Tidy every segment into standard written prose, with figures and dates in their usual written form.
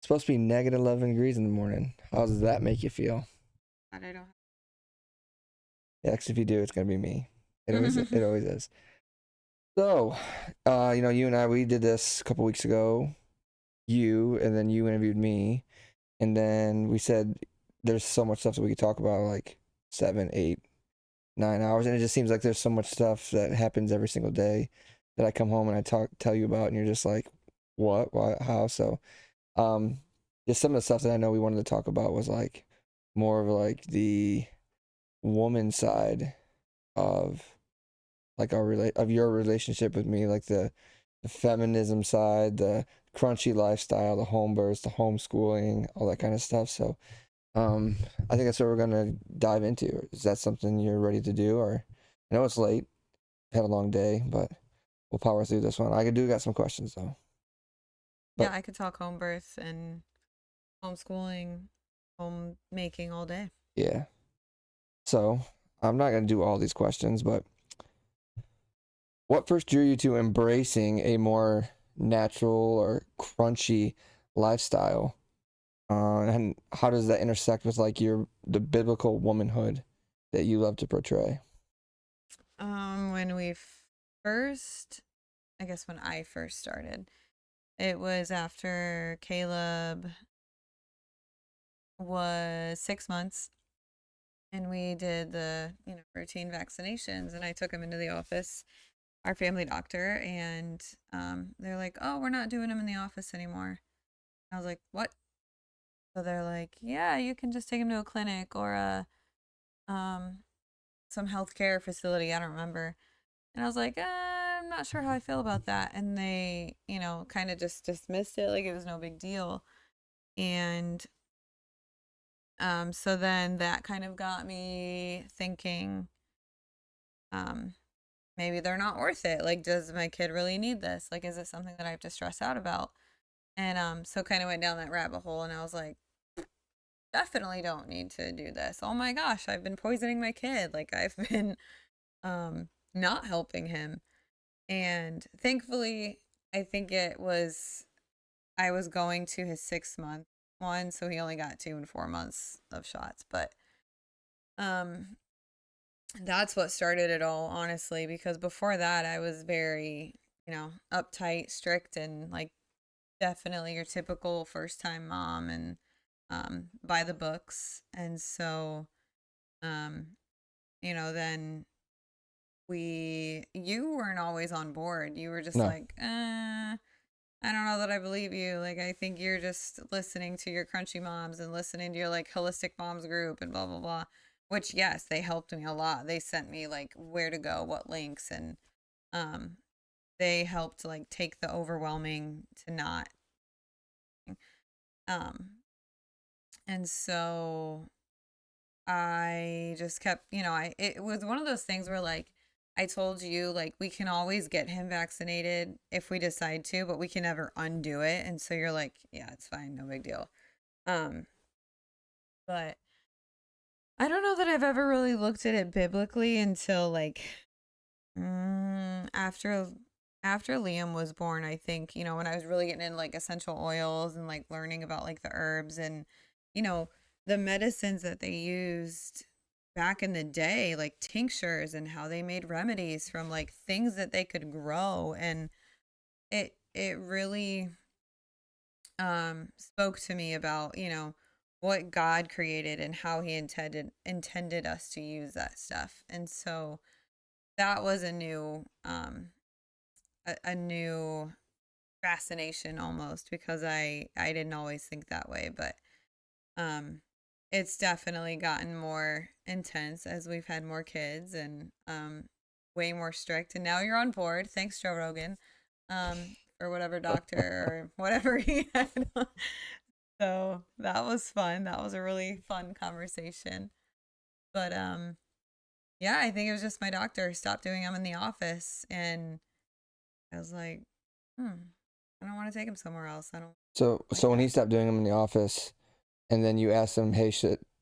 supposed to be negative 11 degrees in the morning. How does that make you feel? God, I don't. Yeah, 'cause if you do, it's gonna be me. It always is. So, you and I, we did this a couple weeks ago. And then you interviewed me, and then we said there's so much stuff that we could talk about, like 7, 8, 9 hours, and it just seems like there's so much stuff that happens every single day that I come home and I tell you about, and you're just like, what, why, how? So, um, just some of the stuff that I know we wanted to talk about was like more of like the woman side of like of your relationship with me, like the feminism side, the crunchy lifestyle, the home births, the homeschooling, all that kind of stuff. So I think that's what we're gonna dive into. Is that something you're ready to do? Or I know it's late, had a long day, but we'll power through this one. Got some questions though. Yeah, But I could talk home birth and homeschooling, homemaking all day. yeah. So I'm not gonna do all these questions, but what first drew you to embracing a more natural or crunchy lifestyle? And how does that intersect with like the biblical womanhood that you love to portray? When we first, I guess when I first started, it was after Caleb was 6 months, and we did the routine vaccinations, and I took him into the office, our family doctor, and they're like, "Oh, we're not doing him in the office anymore." I was like, "What?" So they're like, "Yeah, you can just take him to a clinic or a um some healthcare facility. I don't remember." And I was like, I'm not sure how I feel about that. And they, kind of just dismissed it like it was no big deal. And so then that kind of got me thinking, um, maybe they're not worth it. Like, does my kid really need this? Like, is it something that I have to stress out about? And so kind of went down that rabbit hole, and I was like, definitely don't need to do this. Oh my gosh, I've been poisoning my kid. Like, I've been not helping him. And thankfully, I think I was going to his 6 month one, so he only got 2 and 4 months of shots. But um, that's what started it all, honestly, because before that, I was very, uptight, strict, and like definitely your typical first time mom and by the books. And so, um, then you weren't always on board. You were just No. like, I don't know that I believe you. Like, I think you're just listening to your crunchy moms and listening to your like holistic moms group and blah, blah, blah. Which, yes, they helped me a lot. They sent me like where to go, what links, and um, they helped like take the overwhelming to not. Um, and so I just kept, it was one of those things where like I told you, like we can always get him vaccinated if we decide to, but we can never undo it. And so you're like, yeah, it's fine, no big deal. Um, but I don't know that I've ever really looked at it biblically until like after Liam was born. I think when I was really getting in like essential oils and like learning about like the herbs and you know the medicines that they used back in the day, like tinctures, and how they made remedies from like things that they could grow. And it really spoke to me about what God created and how he intended us to use that stuff. And so that was a new fascination almost, because I didn't always think that way. But um it's definitely gotten more intense as we've had more kids, and way more strict. And now you're on board, thanks Joe Rogan, or whatever doctor or whatever he had. So that was fun. That was a really fun conversation. But yeah, I think it was just my doctor stopped doing them in the office, and I was like, I don't want to take him somewhere else. I don't like So when he that. stopped doing them in the office, and then you asked him, "Hey,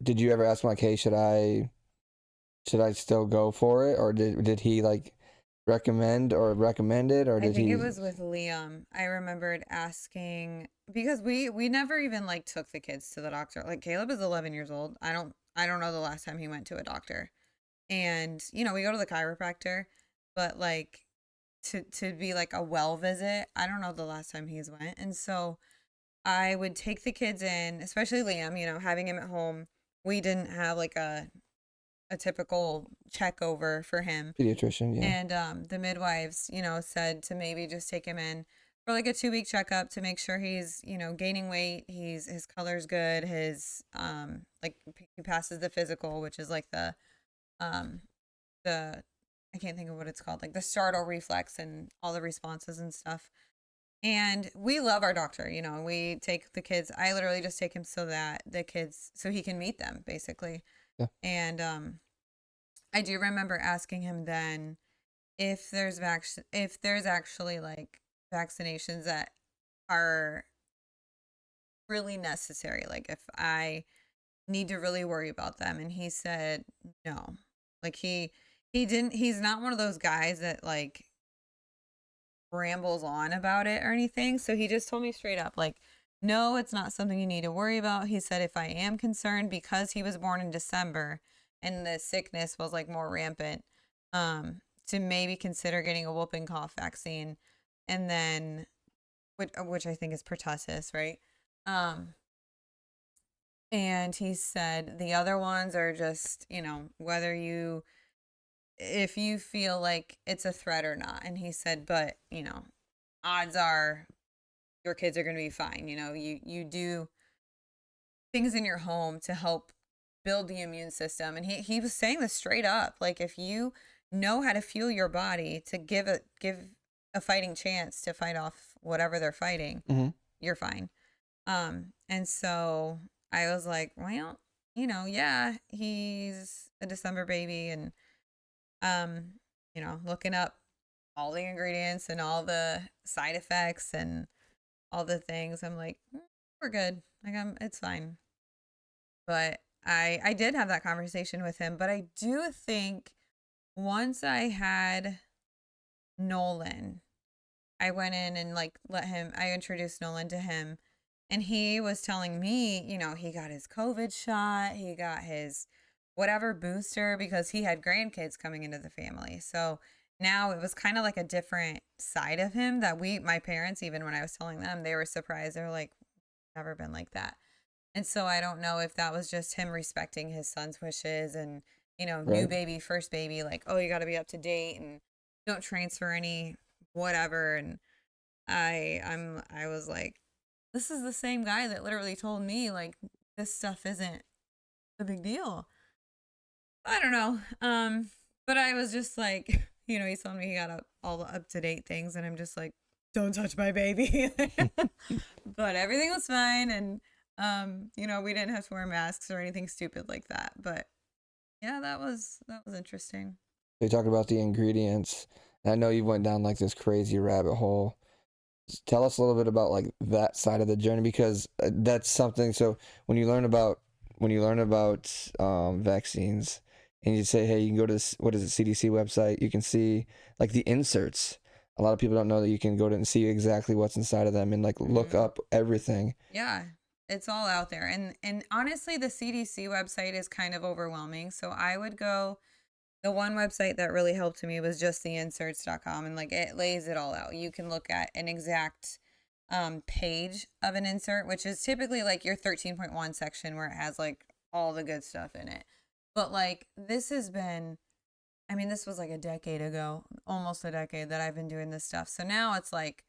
did you ever ask him like, hey, should I still go for it?" Or did he like recommended, or I did think it he? was with Liam. I remembered asking because we never even like took the kids to the doctor. Like Caleb is 11 years old. I don't know the last time he went to a doctor. And we go to the chiropractor, but like to be like a well visit, I don't know the last time he's went. And so I would take the kids in, especially Liam, having him at home. We didn't have like a typical check over for him. Pediatrician, yeah. And the midwives, said to maybe just take him in for like a 2-week checkup to make sure he's, gaining weight. His color's good. His like he passes the physical, which is like um the I can't think of what it's called, like the startle reflex and all the responses and stuff. And we love our doctor, we take the kids. I literally just take him so he can meet them basically. Yeah. And I do remember asking him then if there's actually like vaccinations that are really necessary, like if I need to really worry about them. And he said no. Like he's not one of those guys that like rambles on about it or anything. So he just told me straight up, like, no, it's not something you need to worry about. He said if I am concerned because he was born in December and the sickness was like more rampant, to maybe consider getting a whooping cough vaccine, and then which I think is pertussis, right? Um, and he said the other ones are just, whether if you feel like it's a threat or not. And he said, but, odds are your kids are going to be fine. You do things in your home to help build the immune system. And he was saying this straight up. Like if you know how to fuel your body to give a fighting chance to fight off whatever they're fighting, Mm-hmm. you're fine. And so I was like, well, yeah, he's a December baby. And looking up all the ingredients and all the side effects and all the things, I'm like, we're good. Like it's fine. But I did have that conversation with him, but I do think once I had Nolan, I went in and like I introduced Nolan to him, and he was telling me, he got his COVID shot, he got his whatever booster because he had grandkids coming into the family. So now it was kind of like a different side of him that my parents, even when I was telling them, they were surprised. They were like, never been like that. And so I don't know if that was just him respecting his son's wishes and, new Right. baby, first baby, like, oh, you got to be up to date and don't transfer any whatever. And I was like, this is the same guy that literally told me like this stuff isn't a big deal. I don't know. But I was just like, he told me he got all the up to date things, and I'm just like, don't touch my baby. But everything was fine, and we didn't have to wear masks or anything stupid like that. But yeah, that was interesting. So you talked about the ingredients, and I know you went down like this crazy rabbit hole. Tell us a little bit about like that side of the journey, because that's something. So when you learn about vaccines, and you say, hey, you can go to this, what is it, CDC website, you can see like the inserts. A lot of people don't know that you can go to and see exactly what's inside of them and like look up everything. Yeah, it's all out there. And honestly, the CDC website is kind of overwhelming. So I would go, the one website that really helped me was just theinserts.com, and like it lays it all out. You can look at an exact page of an insert, which is typically like your 13.1 section where it has like all the good stuff in it. But like this was like a decade ago, almost a decade that I've been doing this stuff. So now it's like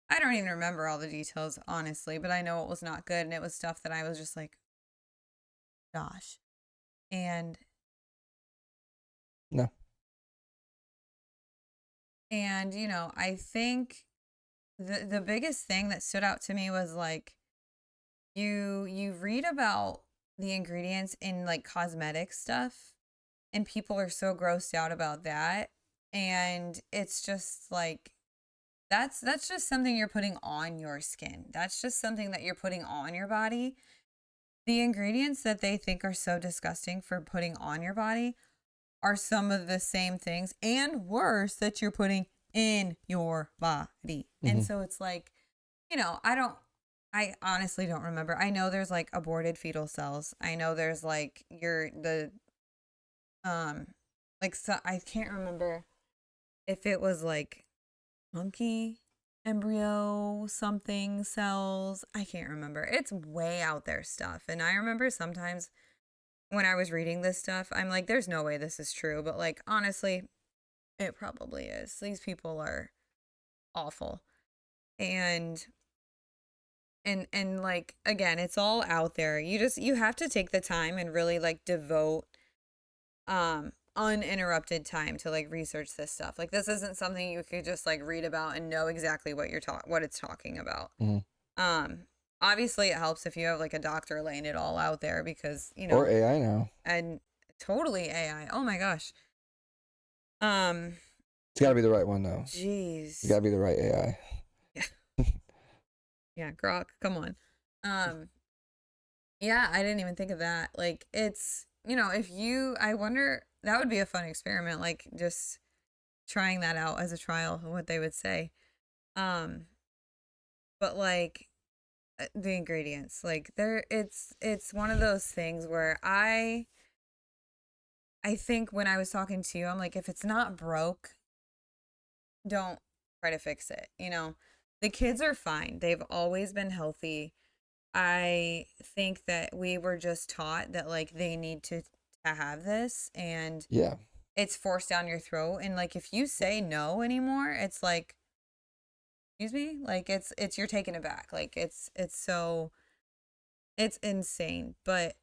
I don't even remember all the details, honestly, but I know it was not good, and it was stuff that I was just like, gosh. And No. I think the biggest thing that stood out to me was like you read about the ingredients in like cosmetic stuff, and people are so grossed out about that, and it's just like that's just something you're putting on your skin. That's just something that you're putting on your body. The ingredients that they think are so disgusting for putting on your body are some of the same things and worse that you're putting in your body. And so it's like, I honestly don't remember. I know there's like aborted fetal cells. I know there's like so I can't remember if it was like monkey embryo something cells. I can't remember. It's way out there stuff. And I remember sometimes when I was reading this stuff, I'm like, there's no way this is true. But like, honestly, it probably is. These people are awful. And like, again, it's all out there. You have to take the time and really like devote uninterrupted time to like research this stuff. Like, this isn't something you could just like read about and know exactly what what it's talking about. Obviously it helps if you have like a doctor laying it all out there, because or AI now. And totally AI. Oh my gosh. It's got to be the right one though. Jeez. It's got to be the right AI. Yeah, Grok, come on. Yeah, I didn't even think of that. Like, it's, I wonder, that would be a fun experiment, like just trying that out as a trial, what they would say. But like the ingredients, like it's one of those things where I think when I was talking to you, I'm like, if it's not broke, don't try to fix it. The kids are fine. They've always been healthy. I think that we were just taught that like they need to have this, and yeah, it's forced down your throat. And like, if you say no anymore, it's like, excuse me, like it's you're taken aback. Like it's insane. But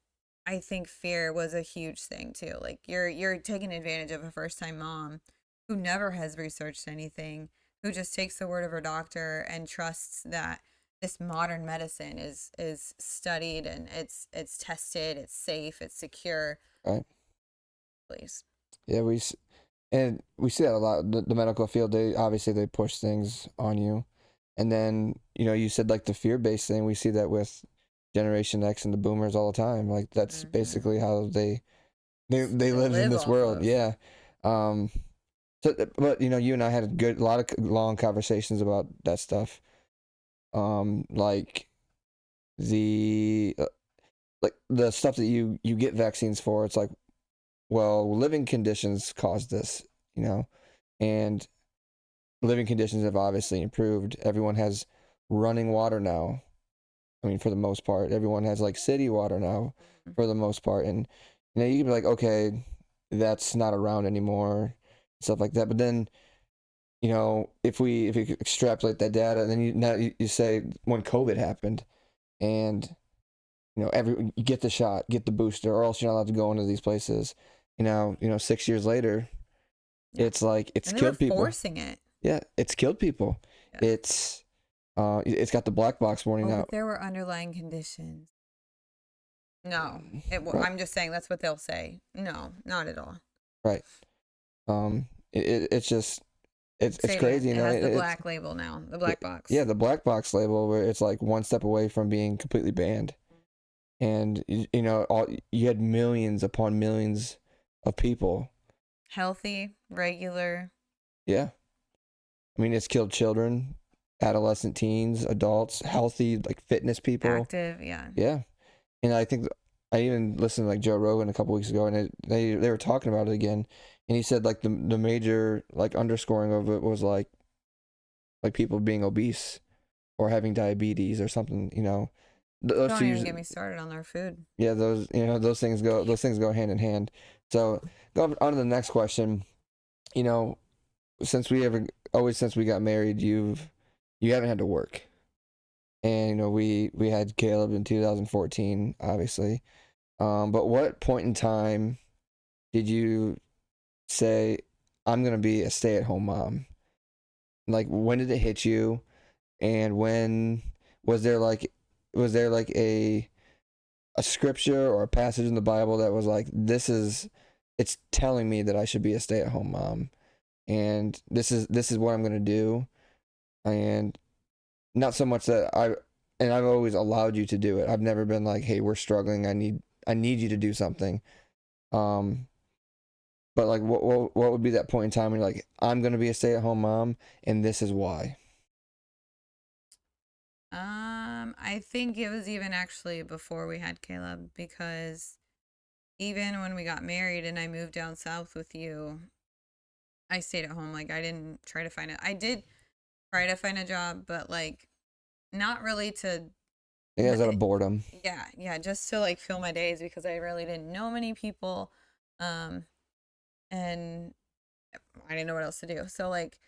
I think fear was a huge thing too. Like, you're taking advantage of a first time mom who never has researched anything, who just takes the word of her doctor and trusts that this modern medicine is studied and it's tested, it's safe, it's secure. right. Please. Yeah, we see that a lot. The medical field, they push things on you, and then you said like the fear-based thing. We see that with Generation X and the Boomers all the time. Like, that's basically how they live in this world. Yeah. So, but you and I had a lot of long conversations about that stuff. Like the stuff that you get vaccines for. It's like, well, living conditions caused this, and living conditions have obviously improved. Everyone has running water now. I mean, for the most part, everyone has like city water now, for the most part, and you can be like, okay, that's not around anymore, stuff like that. But then, if we extrapolate that data, and then you say when COVID happened, and you get the shot, get the booster, or else you're not allowed to go into these places. 6 years later, it's like it's killed people. Forcing it. Yeah, it's killed people. Yeah. It's got the black box warning out. But there were underlying conditions. No, right. I'm just saying that's what they'll say. No, not at all. Right. It's just it's crazy. It has the black label now, the black box. Yeah, the black box label, where it's like one step away from being completely banned. And you had millions upon millions of people, healthy, regular. Yeah, I mean, it's killed children, adolescent teens, adults, healthy, like fitness people, active. Yeah. And I think I even listened to like Joe Rogan a couple weeks ago, and they were talking about it again, and he said like the major like underscoring of it was like people being obese or having diabetes or something. Don't even get me started on their food. Yeah, those things go hand in hand. So going on to the next question, since we got married, you haven't had to work, and we had Caleb in 2014, obviously. But what point in time did you say, I'm gonna be a stay-at-home mom? Like, when did it hit you, and when was there like a scripture or a passage in the Bible that was like, it's telling me that I should be a stay-at-home mom, and this is what I'm gonna do, and not so much that I've always allowed you to do it. I've never been like, hey, we're struggling, I need you to do something. But like, what would be that point in time when you're like, I'm gonna be a stay-at-home mom, and this is why? I think it was even actually before we had Caleb, because even when we got married and I moved down south with you, I stayed at home. Like, I didn't try to find it. I did try to find a job, but like not really to, I guess out of boredom. yeah, just to like fill my days, because I really didn't know many people. Um, and I didn't know what else to do. So like,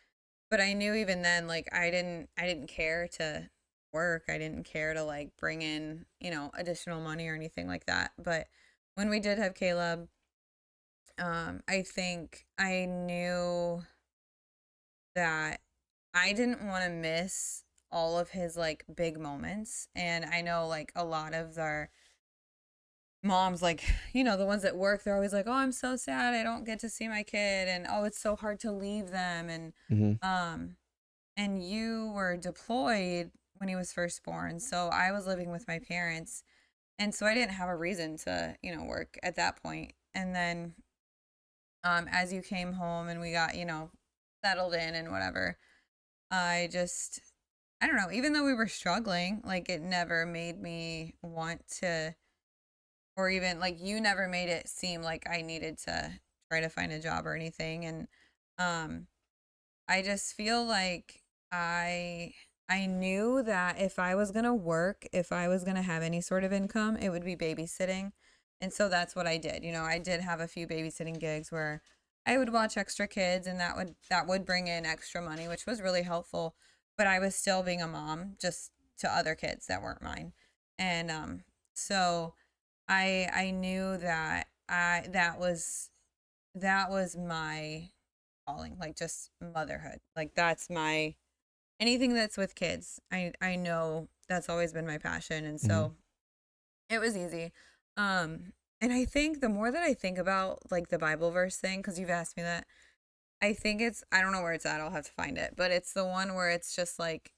but I knew even then, like I didn't care to work. I didn't care to like bring in, additional money or anything like that. But when we did have Caleb, I think I knew that I didn't want to miss all of his like big moments. And I know like a lot of our moms, like, the ones that work, they're always like, "Oh, I'm so sad I don't get to see my kid," and "Oh, it's so hard to leave them." And Mm-hmm. and you were deployed when he was first born. So I was living with my parents. And so I didn't have a reason to, work at that point. And then as you came home and we got, settled in and whatever, I don't know, even though we were struggling, like it never made me want to, or even like you never made it seem like I needed to try to find a job or anything. And um I just feel like I I knew that if I was going to work, if I was going to have any sort of income, it would be babysitting. And so that's what I did. I did have a few babysitting gigs where I would watch extra kids, and that would bring in extra money, which was really helpful, but I was still being a mom just to other kids that weren't mine. And so I knew that that was my calling, like just motherhood. Like that's my anything that's with kids. I know that's always been my passion, and Mm-hmm. so it was easy. And I think the more that I think about like the Bible verse thing, because you've asked me that, I think I don't know where it's at. I'll have to find it, but it's the one where it's just like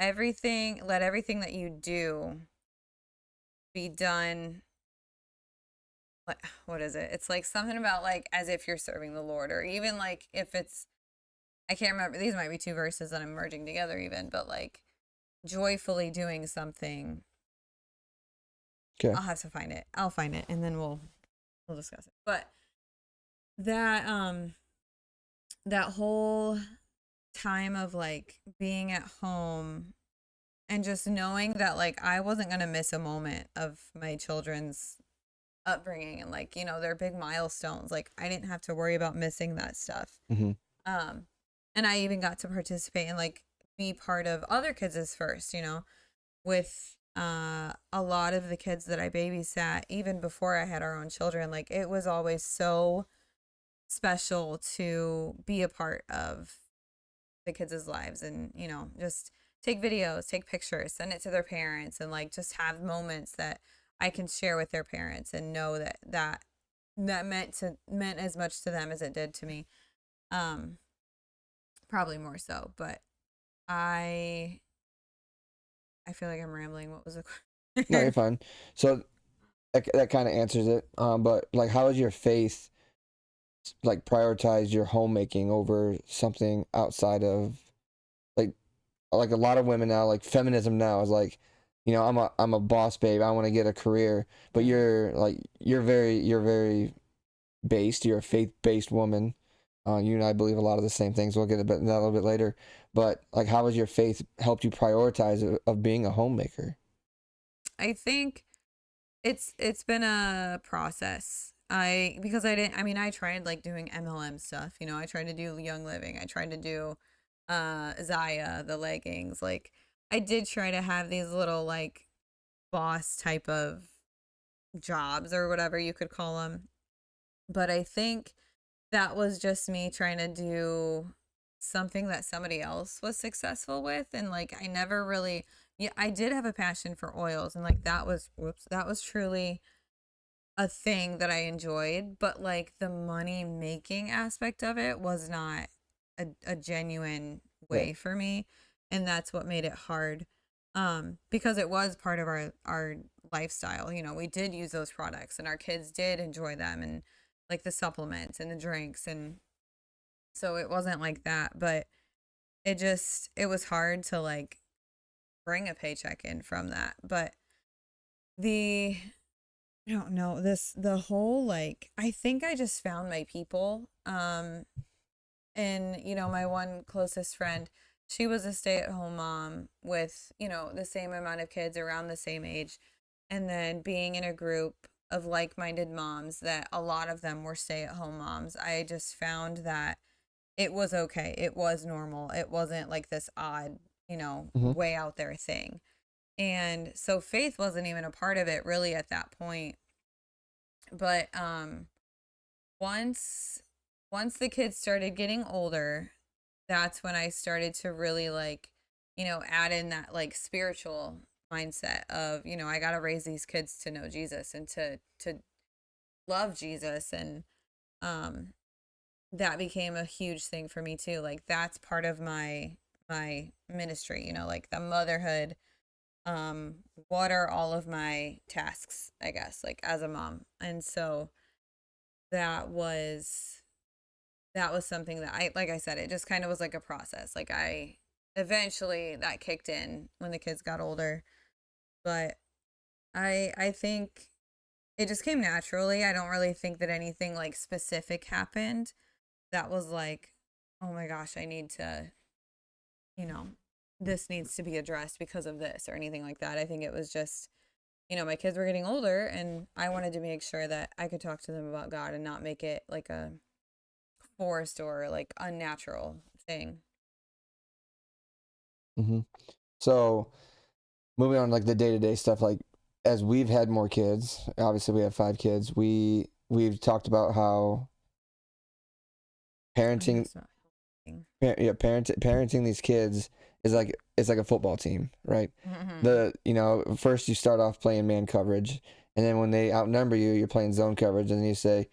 let everything that you do be done. What is it? It's like something about like as if you're serving the Lord, or even like if it's I can't remember. These might be two verses that I'm merging together, even, but like joyfully doing something. Okay. I'll have to find it. I'll find it, and then we'll discuss it. But that that whole time of like being at home and just knowing that like I wasn't gonna miss a moment of my children's upbringing, and like their big milestones. Like I didn't have to worry about missing that stuff. Mm-hmm. Um, and I even got to participate and like be part of other kids' first, with a lot of the kids that I babysat, even before I had our own children. Like it was always so special to be a part of the kids' lives, and just take videos, take pictures, send it to their parents, and like just have moments that I can share with their parents and know that meant as much to them as it did to me. Um, Probably more so, but I I feel like I'm rambling. What was the No, you're question? fine. So that kind of answers it. But like, how has your faith like prioritized your homemaking over something outside of like a lot of women now, like feminism now is like, I'm a boss babe. I want to get a career, but Mm. you're very based. You're a faith based woman. You and I believe a lot of the same things. We'll get into that a little bit later. But like, how has your faith helped you prioritize of being a homemaker? I think it's been a process. Because I didn't I mean I tried like doing MLM stuff, I tried to do Young Living. I tried to do Zaya, the leggings. Like I did try to have these little like boss type of jobs or whatever you could call them. But I think that was just me trying to do something that somebody else was successful with. And like I never really, yeah, I did have a passion for oils, and like that was truly a thing that I enjoyed, but like the money making aspect of it was not a genuine Yeah. way for me. And that's what made it hard. Because it was part of our lifestyle. We did use those products and our kids did enjoy them. like the supplements and the drinks, and so it wasn't like that, but it was hard to like bring a paycheck in from that. But the I don't know, the whole like I think I just found my people. And my one closest friend, she was a stay-at-home mom with, the same amount of kids around the same age. And then being in a group of like-minded moms that a lot of them were stay-at-home moms, I just found that it was okay. It was normal. It wasn't like this odd, Mm-hmm. way out there thing. And so faith wasn't even a part of it really at that point. But once the kids started getting older, that's when I started to really like, add in that like spiritual mindset of, I got to raise these kids to know Jesus and to love Jesus. And um that became a huge thing for me too. Like that's part of my ministry, like the motherhood. What are all of my tasks, I guess, like as a mom. And so that was something that I, like I said, it just kind of was like a process. Like I eventually that kicked in when the kids got older, but I think it just came naturally. I don't really think that anything like specific happened that was like, oh my gosh, I need to, you know, this needs to be addressed because of this or anything like that. I think it was just, my kids were getting older and I wanted to make sure that I could talk to them about God and not make it like a forced or like unnatural thing. Mm-hmm. So moving on, like the day to day stuff, like as we've had more kids, obviously we have 5 kids. We've talked about how I'm gonna parenting, stop helping. parenting these kids is like it's like a football team, right? Mm-hmm. First you start off playing man coverage, and then when they outnumber you, you're playing zone coverage, and then you say,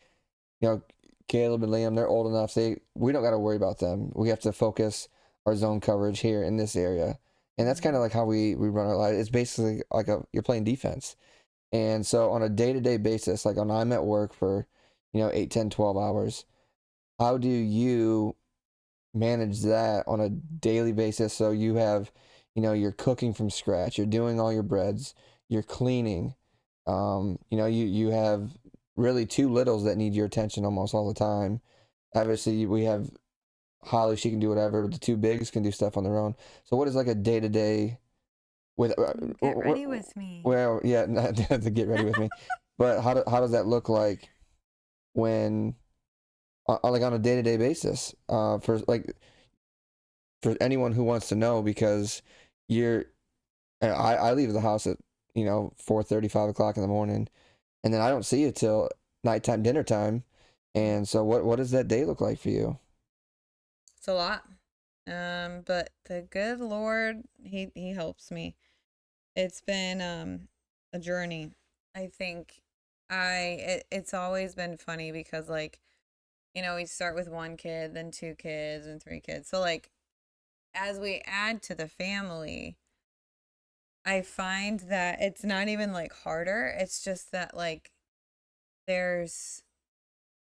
you know, Caleb and Liam, they're old enough. We don't got to worry about them. We have to focus our zone coverage here in this area. And that's kind of like how we run our life. It's basically like you're playing defense. And so on a day-to-day basis, like when I'm at work for, 8, 10, 12 hours, how do you manage that on a daily basis so you have, you're cooking from scratch, you're doing all your breads, you're cleaning, you have really 2 littles that need your attention almost all the time. Obviously we have Holly, she can do whatever, but the 2 bigs can do stuff on their own. So what is like a day to day with Get ready with me. well, yeah, not to get ready with me, but how does that look like when like on a day to day basis for anyone who wants to know, because you're I leave the house at 4:30, 5 o'clock in the morning, and then I don't see you till nighttime, dinner time. And so what does that day look like for you? It's a lot. But the good Lord, he helps me. It's been a journey. I think it's always been funny because like, we start with 1 kid, then 2 kids and 3 kids. So like as we add to the family, I find that it's not even like harder. It's just that like there's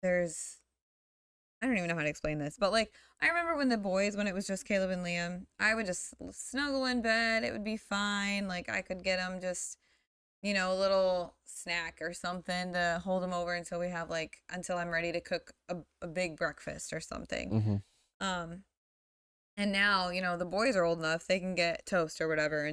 there's I don't even know how to explain this, but like I remember when when it was just Caleb and Liam, I would just snuggle in bed. It would be fine. Like I could get them just, a little snack or something to hold them over until we have like, until I'm ready to cook a big breakfast or something. Mm-hmm. Um, and now, the boys are old enough, they can get toast or whatever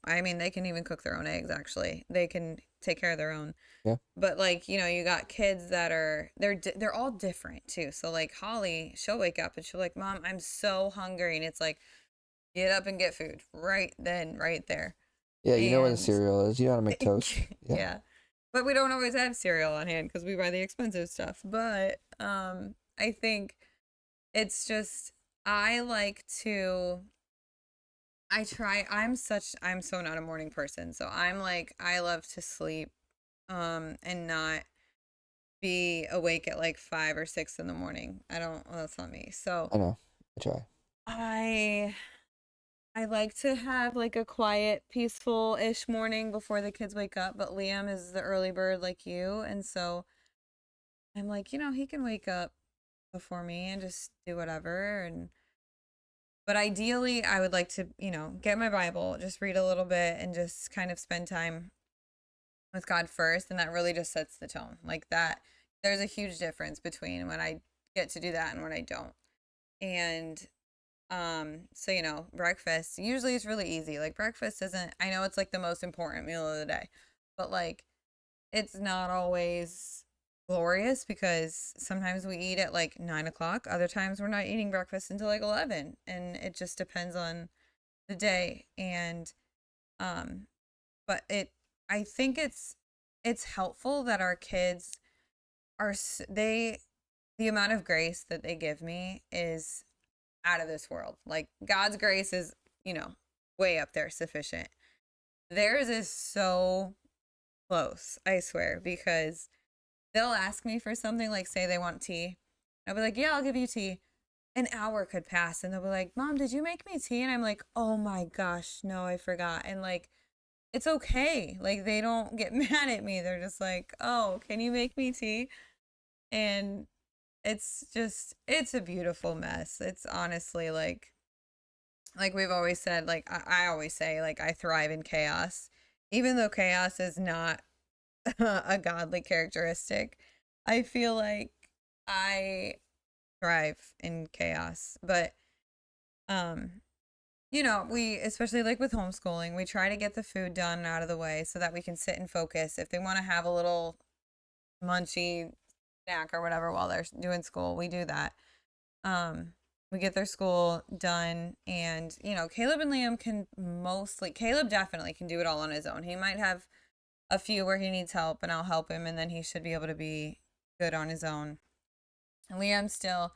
I mean, they can even cook their own eggs, actually. They can take care of their own. Yeah. But like, you got kids that they're all different too. So like Holly, she'll wake up and she'll like, "Mom, I'm so hungry." And it's like, "Get up and get food right then, right there." Yeah, you know where the And cereal is. You know how to make toast. Yeah. yeah. But we don't always have cereal on hand because we buy the expensive stuff. But I think it's just I like to I'm so not a morning person. So I'm like I love to sleep and not be awake at like 5 or 6 in the morning. I don't well, that's not me. So I know. I try. I I like to have like a quiet, peaceful-ish morning before the kids wake up, but Liam is the early bird like you, and so I'm like, he can wake up before me and just do whatever. But ideally, I would like to, get my Bible, just read a little bit and just kind of spend time with God first. And that really just sets the tone. Like that, there's a huge difference between when I get to do that and when I don't. And so breakfast usually is really easy. Like breakfast isn't, I know it's like the most important meal of the day, but like it's not always glorious because sometimes we eat at like 9 o'clock. Other times we're not eating breakfast until like 11, and it just depends on the day. And um, but I think it's helpful that our kids they, the amount of grace that they give me is out of this world. Like God's grace is, way up there, sufficient. Theirs is so close, I swear, because they'll ask me for something, like say they want tea. I'll be like, yeah, I'll give you tea. An hour could pass and they'll be like, Mom, did you make me tea? And I'm like, oh my gosh, no, I forgot. And like, it's okay. Like they don't get mad at me. They're just like, oh, can you make me tea? And it's a beautiful mess. It's honestly like we've always said, like I always say, like I thrive in chaos. Even though chaos is not a godly characteristic, I feel like I thrive in chaos. But we, especially like with homeschooling, we try to get the food done and out of the way so that we can sit and focus. If they want to have a little munchy snack or whatever while they're doing school, we do that. We get their school done, and Caleb and Liam Caleb definitely can do it all on his own. He might have a few where he needs help and I'll help him, and then he should be able to be good on his own. And Liam still,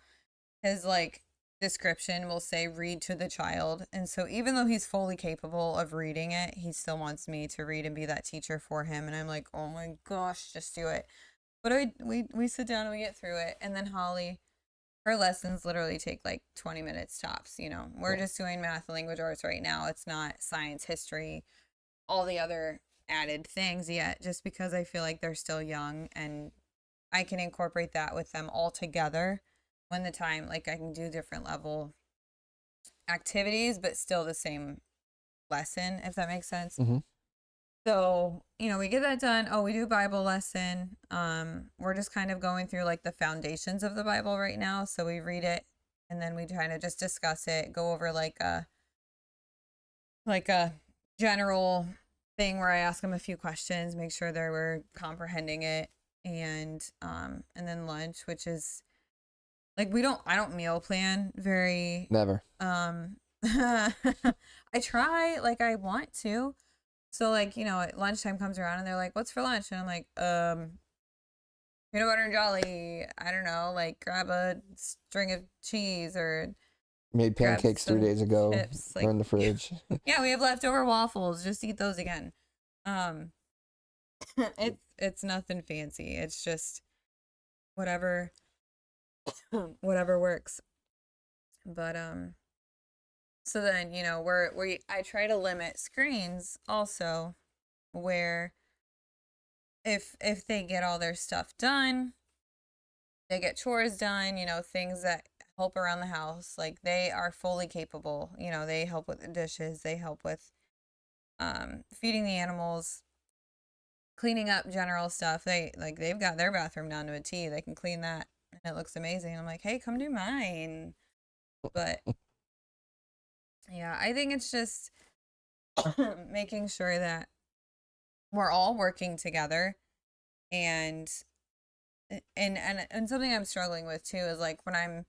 his like description will say read to the child, and so even though he's fully capable of reading it, he still wants me to read and be that teacher for him. And I'm like, oh my gosh, just do it. But we sit down and we get through it. And then Holly, her lessons literally take like 20 minutes tops. We're just doing math and language arts right now. It's not science, history, all the other added things yet, just because I feel like they're still young and I can incorporate that with them all together when the time, like I can do different level activities, but still the same lesson, if that makes sense. Mm-hmm. So, we get that done. Oh, we do Bible lesson. We're just kind of going through like the foundations of the Bible right now. So we read it and then we kind of just discuss it, go over like a general thing where I ask them a few questions, make sure they were comprehending it. And then lunch, which is like I don't meal plan very Never. I try, like I want to. So like, lunchtime comes around and they're like, what's for lunch? And I'm like, peanut butter and jelly. I don't know, like grab a string of cheese or made pancakes 3 days ago. Chips. They're in the fridge. Yeah, we have leftover waffles. Just eat those again. It's nothing fancy. It's just whatever works. But so then, I try to limit screens also, where if they get all their stuff done, they get chores done, things that help around the house, like they are fully capable. They help with the dishes, they help with feeding the animals, cleaning up general stuff. They've got their bathroom down to a T. They can clean that and it looks amazing. I'm like, hey, come do mine. But yeah, I think it's just making sure that we're all working together. And something I'm struggling with too is like when I'm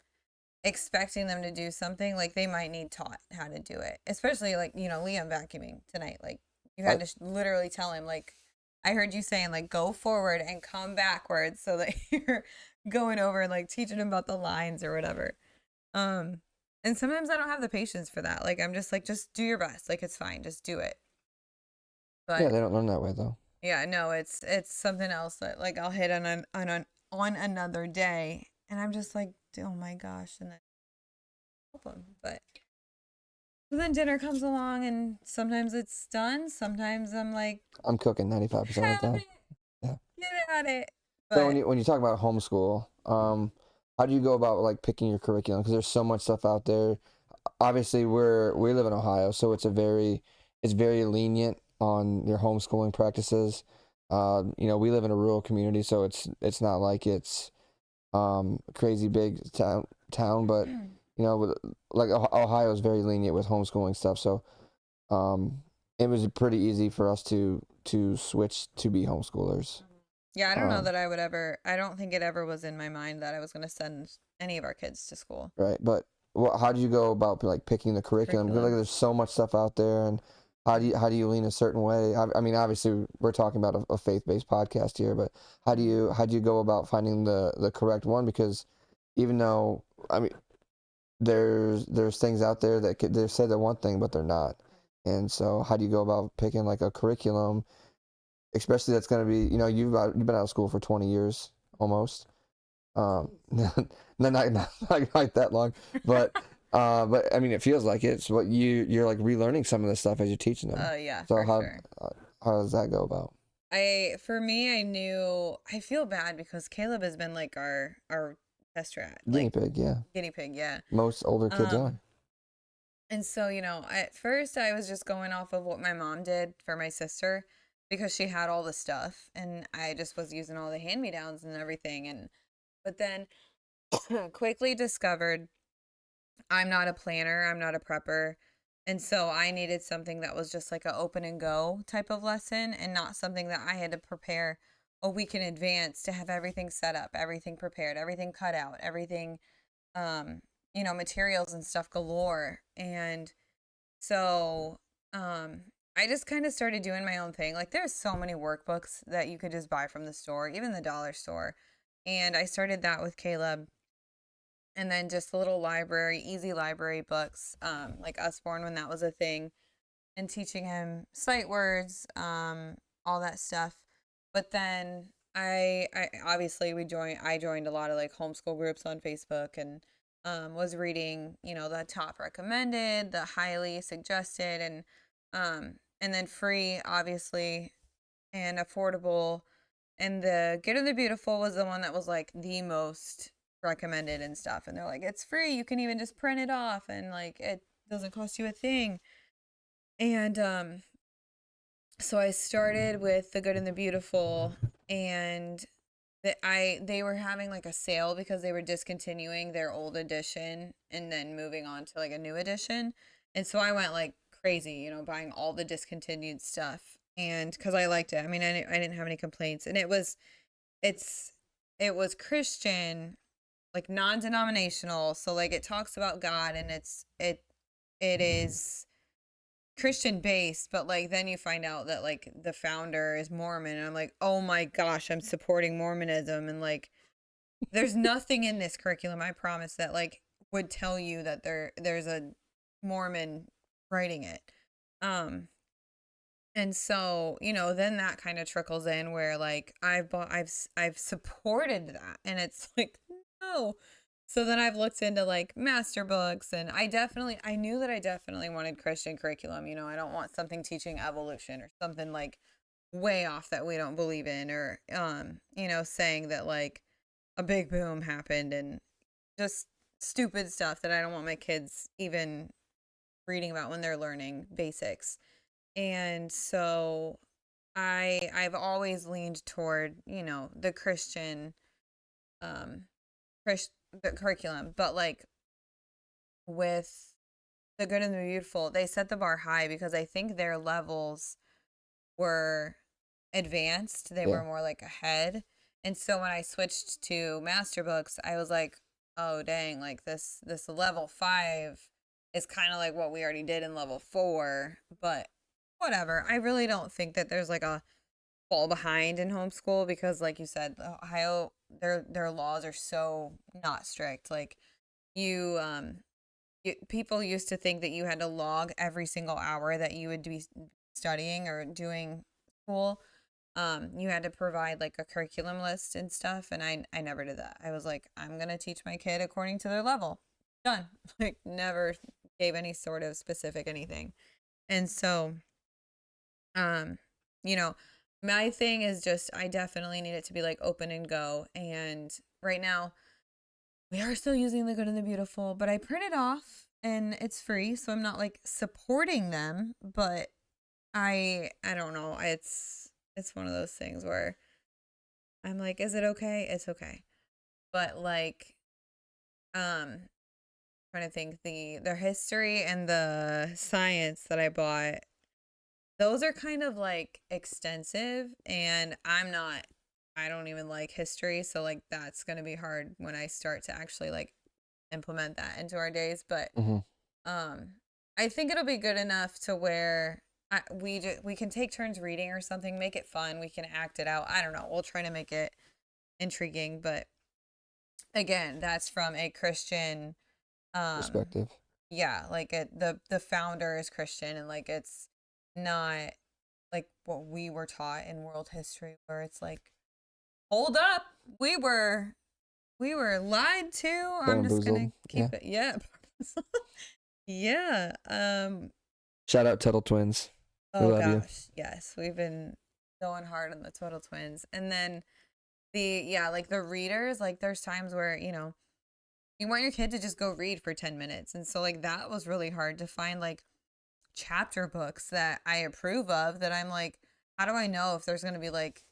expecting them to do something, like they might need taught how to do it. Especially like, Liam vacuuming tonight. Like you had to literally tell him, like, I heard you saying like go forward and come backwards so that you're going over and like teaching him about the lines or whatever. And sometimes I don't have the patience for that. Like I'm just like, just do your best. Like it's fine, just do it. But yeah, they don't learn that way though. yeah, no, it's something else that like I'll hit on another day, and I'm just like, oh my gosh, and then help them. But then dinner comes along, and sometimes it's done. Sometimes I'm like, I'm cooking 95% of the time. Yeah. Get at it. So But when you talk about homeschool, how do you go about like picking your curriculum? Because there's so much stuff out there. Obviously, we live in Ohio, so it's very lenient on your homeschooling practices. We live in a rural community, so it's not like it's crazy big town, but like Ohio is very lenient with homeschooling stuff, so it was pretty easy for us to switch to be homeschoolers. yeah, I don't know Um, that I would ever, I don't think it ever was in my mind that I was going to send any of our kids to school. right, but how do you go about like picking the curriculum? Because like Curriculum. there's so much stuff out there, and how do you lean a certain way? I mean, obviously we're talking about a faith-based podcast here, but how do you go about finding the correct one? Because even though I mean there's things out there that they're said they're one thing but they're not, and so how do you go about picking like a curriculum, especially that's going to be you've been out of school for 20 years almost, not that long, but but I mean it feels like it's what you're like relearning some of this stuff as you're teaching them. Yeah, So for sure. how does that go about? For me, I knew, I feel bad because Caleb has been like our test rat, Guinea like pig, yeah. guinea pig, yeah. Most older kids are. Um, and so, at first I was just going off of what my mom did for my sister because she had all the stuff and I just was using all the hand-me-downs and everything. But then quickly discovered I'm not a planner, I'm not a prepper. And so I needed something that was just like a open and go type of lesson and not something that I had to prepare a week in advance to have everything set up, everything prepared, everything cut out, everything um, materials and stuff galore. And so I just kind of started doing my own thing. Like there's so many workbooks that you could just buy from the store, even the dollar store. And I started that with Caleb, and then just a little library, easy library books, like Usborne when that was a thing, and teaching him sight words, all that stuff. But then I obviously I joined a lot of like homeschool groups on Facebook and was reading, the top recommended, the highly suggested, and then free, obviously, and affordable. And the Good and the Beautiful was the one that was like the most recommended and stuff. And they're like, it's free. You can even just print it off and like it doesn't cost you a thing. And so I started with the Good and the Beautiful, and they were having like a sale because they were discontinuing their old edition and then moving on to like a new edition. And so I went like crazy, buying all the discontinued stuff. And because I liked it. I mean, I didn't have any complaints. And it's it was Christian, like non-denominational. So like it talks about God, and it is Christian based, but like then you find out that like the founder is Mormon, and I'm like, oh my gosh, I'm supporting Mormonism. And like there's nothing in this curriculum, I promise, that like would tell you that there's a Mormon writing it. And so, then that kind of trickles in where like I've supported that, and it's like no. So then I've looked into like master books, and I knew that I definitely wanted Christian curriculum. I don't want something teaching evolution or something like way off that we don't believe in, or saying that like a big boom happened and just stupid stuff that I don't want my kids even reading about when they're learning basics. And so I've always leaned toward, the Christian um the curriculum, but like with the Good and the Beautiful, they set the bar high because I think their levels were advanced. They Yeah. were more like ahead. And so when I switched to master books, I was like, oh dang, like this level 5 is kind of like what we already did in level 4, but whatever. I really don't think that there's like a fall behind in homeschool because like you said, Ohio, their laws are so not strict. Like you people used to think that you had to log every single hour that you would be studying or doing school. You had to provide like a curriculum list and stuff, and I never did that. I was like, I'm gonna teach my kid according to their level. Done. Like never gave any sort of specific anything. And so, um, you know, My thing is just I definitely need it to be like open and go. And right now we are still using the good and the beautiful, but I print it off and it's free, so I'm not like supporting them, but I don't know. It's one of those things where I'm like, is it okay? It's okay. But like trying to think, the history and the science that I bought, those are kind of like extensive, and I don't even like history, so like that's going to be hard when I start to actually like implement that into our days, but Mm-hmm. um I think it'll be good enough to where we can take turns reading or something, make it fun, we can act it out. I don't know. We'll try to make it intriguing, but again, that's from a Christian um Perspective. yeah, like the founder is Christian, and like it's not like what we were taught in world history where it's like, hold up, we were we were lied to. I'm just gonna Bamboozled. Yeah. keep it. Yeah. Yeah. Shout out Tuttle Twins. We Oh love you. gosh, yes, we've been going hard on the Twiddle Twins, and then like the readers. Like there's times where you want your kid to just go read for 10 minutes, and so like that was really hard to find like chapter books that I approve of. That I'm like, how do I know if there's gonna be like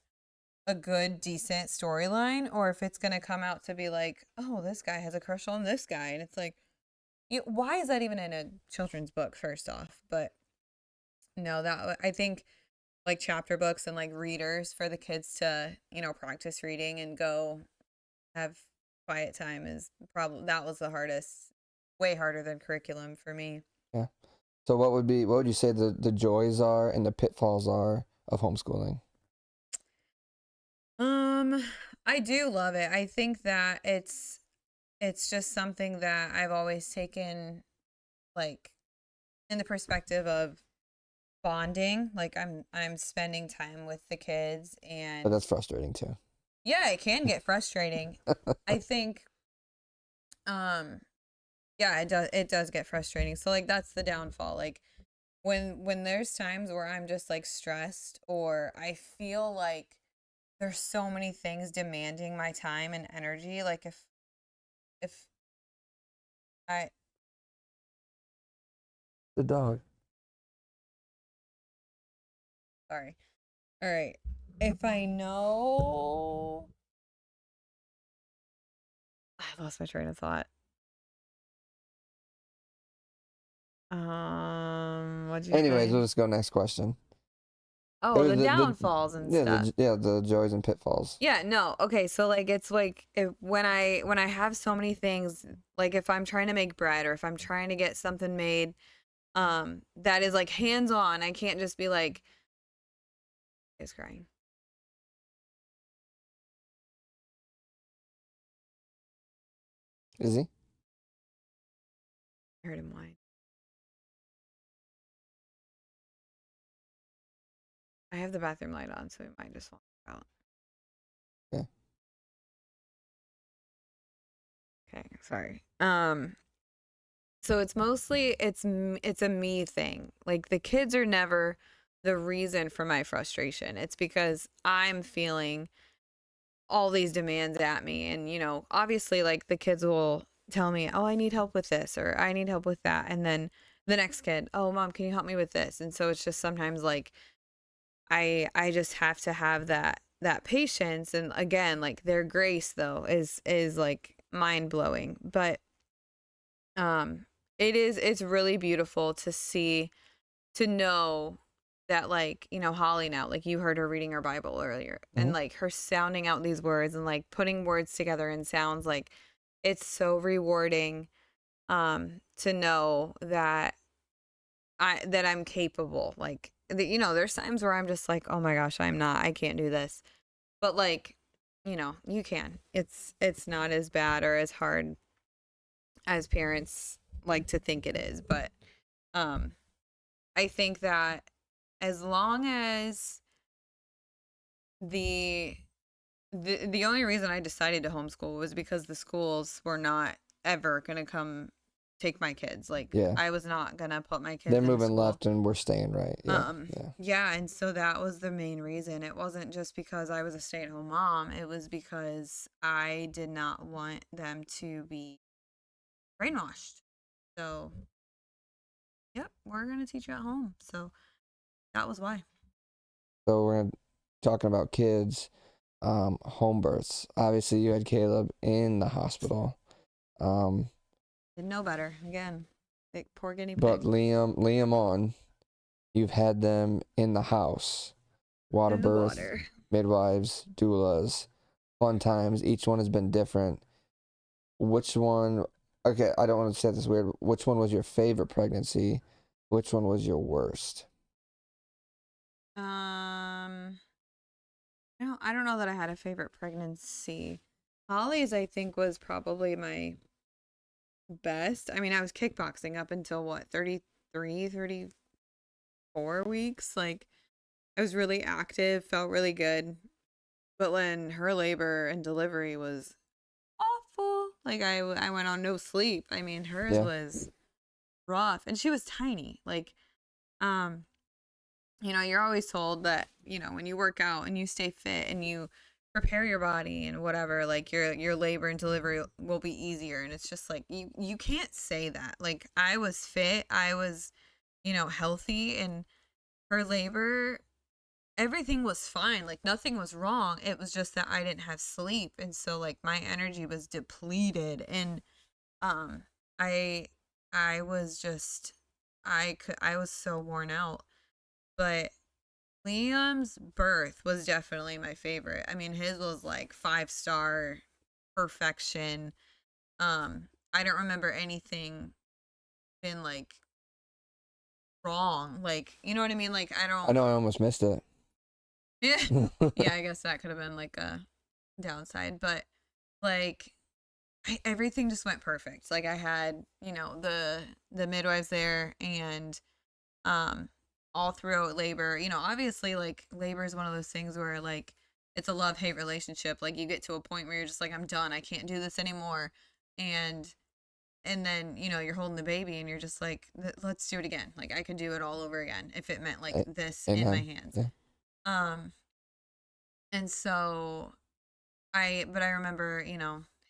a good, decent storyline, or if it's gonna come out to be like, oh, this guy has a crush on this guy, and it's like, why is that even in a children's book? First off, but no, I think like chapter books and like readers for the kids to practice reading and go have quiet time is probably that was the hardest, way harder than curriculum for me. Yeah. So what would you say the joys are and the pitfalls are of homeschooling? Um, I do love it. I think that it's just something that I've always taken like in the perspective of bonding. Like I'm spending time with the kids, But and that's frustrating too. yeah, it can get frustrating. I think um yeah, it does get frustrating. So like that's the downfall. Like when there's times where I'm just like stressed, or I feel like there's so many things demanding my time and energy, like if I The dog. sorry. All right. If I know I lost my train of thought. What'd you Anyways, say? we'll just go next question. It Oh, was the downfalls and stuff. the joys and pitfalls. Yeah, no. Okay, so like it's like when I have so many things, like if I'm trying to make bread or if I'm trying to get something made, that is like hands-on. I can't just be like, he's crying. Is he? I heard him whine. I have the bathroom light on, so it might just walk out. Yeah. Okay, sorry. So it's mostly it's a me thing. Like the kids are never the reason for my frustration. It's because I'm feeling all these demands at me, and obviously like the kids will tell me, "Oh, I need help with this," or "I need help with that." And then the next kid, "Oh, mom, can you help me with this?" And so it's just sometimes like I just have to have that patience, and again, like their grace though is like mind-blowing. But um it's really beautiful to see, to know that like Holly now, like you heard her reading her Bible earlier, Mm-hmm. and like her sounding out these words and like putting words together in sounds, like it's so rewarding to know that I'm capable. Like there's times where I'm just like, oh my gosh, I can't do this, but like you can. It's not as bad or as hard as parents like to think it is. But um I think that as long as the the only reason I decided to homeschool was because the schools were not ever going to come take my kids. Like, Yeah. I was not gonna put my kids They're in moving school. left and we're staying right. Yeah. Yeah. Yeah, and so that was the main reason. It wasn't just because I was a stay-at-home mom. It was because I did not want them to be brainwashed. So, yep, we're gonna teach you at home. So that was why. So we're talking about kids, home births. Obviously, you had Caleb in the hospital. Didn't know better. Again, big poor guinea But pig. Liam on, you've had them in the house. Water In the birth, water. midwives, doulas, fun times. Each one has been different. Which one, okay, I don't want to say this weird. Which one was your favorite pregnancy? Which one was your worst? No, I don't know that I had a favorite pregnancy. Holly's, I think, was probably my best. I mean, I was kickboxing up until what, 33, 34 weeks. Like, I was really active, felt really good. But when her labor and delivery was awful, like, I went on no sleep. I mean, hers Yeah. was rough, and she was tiny. Like, um, you're always told that, when you work out and you stay fit and you prepare your body and whatever, like your labor and delivery will be easier. And it's just like you can't say that. Like, I was fit, I was, healthy, and her labor, everything was fine. Like, nothing was wrong. It was just that I didn't have sleep. And so, like, my energy was depleted, and um I I was just I was so worn out. But Liam's birth was definitely my favorite. I mean, his was like 5-star perfection. I don't remember anything been like wrong. Like, you know what I mean? Like, I I don't. know I almost missed it. Yeah, yeah. I guess that could have been like a downside, but like, everything just went perfect. Like, I had, the midwives there, and um all throughout labor. Obviously, like, labor is one of those things where, like, it's a love-hate relationship. Like, you get to a point where you're just like, I'm done, I can't do this anymore. And then, you're holding the baby and you're just like, let's do it again. Like, I could do it all over again if it meant like this in my Amen. hands. Yeah. um and so but I remember,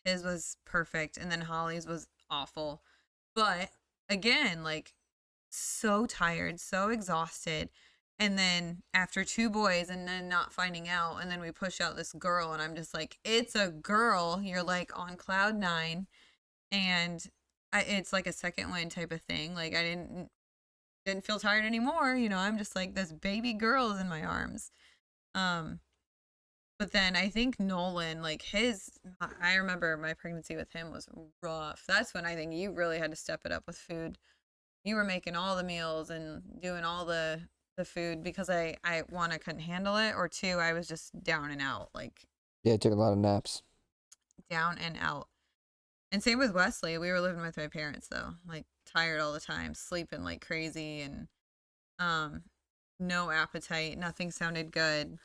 his was perfect, and then Holly's was awful. But again, like, so tired, so exhausted. And then after 2 boys, and then not finding out, and then we push out this girl, and I'm just like, it's a girl. You're like on cloud 9, and it's like a second wind type of thing. Like, I didn't feel tired anymore. I'm just like, this baby girl is in my arms. Um, but then I think Nolan, like, I remember my pregnancy with him was rough. That's when I think you really had to step it up with food. You were making all the meals and doing all the food, because one, I couldn't handle it, or two, I was just down and out, like, Yeah, I took a lot of naps. down and out. And same with Wesley. We were living with my parents, though, like, tired all the time, sleeping like crazy, and um no appetite, nothing sounded good.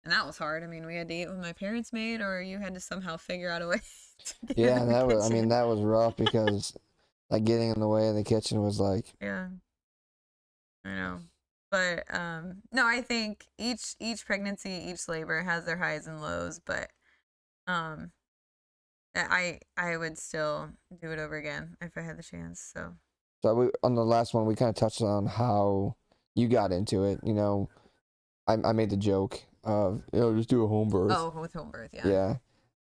And that was hard. I mean, we had to eat what my parents made, or you had to somehow figure out a way to get Yeah, in and the that was, I mean, kitchen. that was rough because like getting in the way in the kitchen was like, Yeah, I know. But no, I think each pregnancy, each labor has their highs and lows, but um I would still do it over again if I had the chance. So on the last one, we kind of touched on how you got into it. I made the joke of, just do a home birth. with home birth, yeah.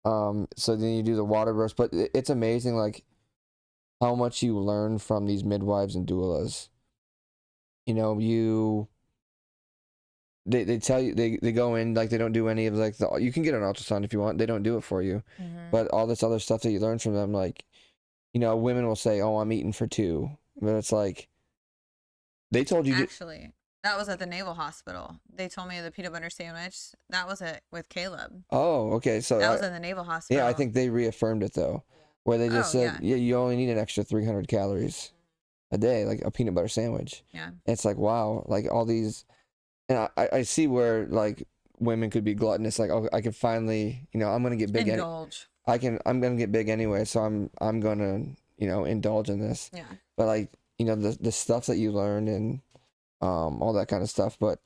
Yeah. So then you do the water birth, but it's amazing, like, how much you learn from these midwives and doulas. They tell you, they go in, like, they don't do any of, like, you can get an ultrasound if you want, they don't do it for you. Mm-hmm. But all this other stuff that you learn from them, like, women will say, oh, I'm eating for 2, but it's like, they told you Actually, that was at the Naval Hospital. They told me the peanut butter sandwich. That was it with Caleb. oh, okay, so That was in the Naval Hospital. yeah, I think they reaffirmed it though, where they just Oh, said, yeah. yeah, you only need an extra 300 calories a day, like a peanut butter sandwich. Yeah. And it's like, wow, like all these, and I see where, like, women could be gluttonous, like, oh, I could finally, I'm gonna get big. Indulge. I'm gonna get big anyway, so I'm gonna, indulge in this. Yeah. But like, the stuff that you learn and all that kind of stuff. But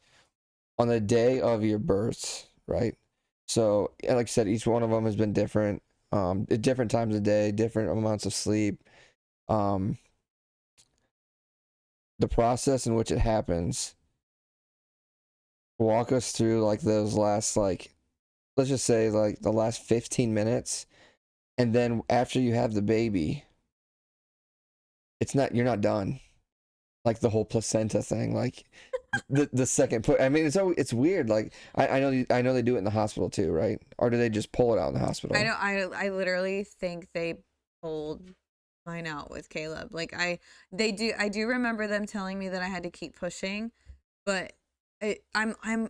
on the day of your births, right? So, like I said, each one of them has been different. At different times of day, different amounts of sleep. Um, the process in which it happens. Walk us through like those last, like, let's just say like the last 15 minutes, and then after you have the baby, you're not done. Like the whole placenta thing, like the second put. I mean, it's weird. Like I know they do it in the hospital too, right? Or do they just pull it out in the hospital? I literally think they pulled mine out with Caleb. Like I do remember them telling me that I had to keep pushing, but I'm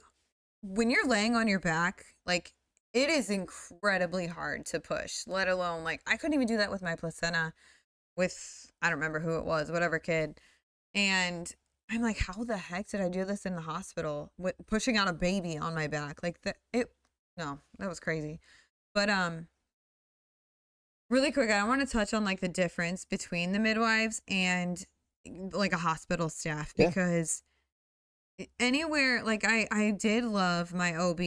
when you're laying on your back, like it is incredibly hard to push, let alone like I couldn't even do that with my placenta with I don't remember who it was, whatever kid. And I'm like, how the heck did I do this in the hospital with pushing out a baby on my back? Like no, that was crazy. But really quick, I want to touch on like the difference between the midwives and like a hospital staff Yeah. because anywhere like I did love my OB.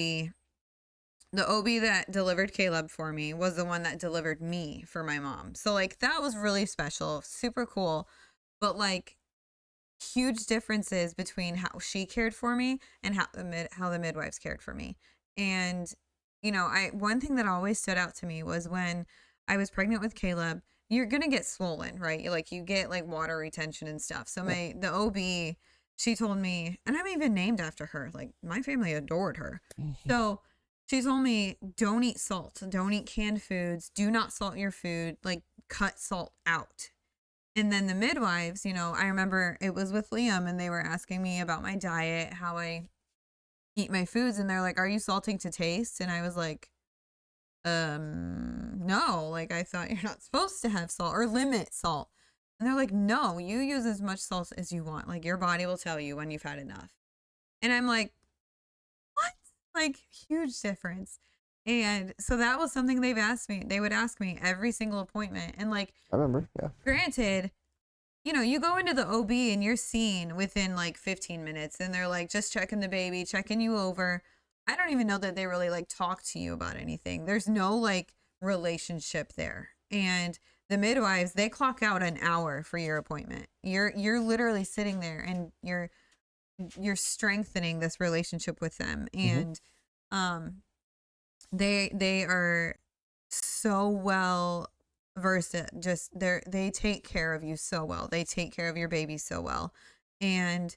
The OB that delivered Caleb for me was the one that delivered me for my mom. So like that was really special, super cool. But like huge differences between how she cared for me and how the midwives cared for me. And I one thing that always stood out to me was when I was pregnant with Caleb, you're going to get swollen, right? You get like water retention and stuff. So the OB, she told me, and I'm even named after her. Like my family adored her. So she told me, don't eat salt, don't eat canned foods, do not salt your food, like cut salt out. And then the midwives, I remember it was with Liam and they were asking me about my diet, how I eat my foods. And they're like, are you salting to taste? And I was like, no, like I thought you're not supposed to have salt or limit salt. And they're like, no, you use as much salt as you want. Like your body will tell you when you've had enough. And I'm like, what? Like huge difference. And so that was something they've asked me. They would ask me every single appointment. And like, I remember. Yeah. granted, you go into the OB and you're seen within like 15 minutes and they're like just checking the baby, checking you over. I don't even know that they really like talk to you about anything. There's no like relationship there. And the midwives, they clock out an hour for your appointment. You're literally sitting there and you're strengthening this relationship with them. And they are so well versed at just they take care of you so well. They take care of your baby so well. And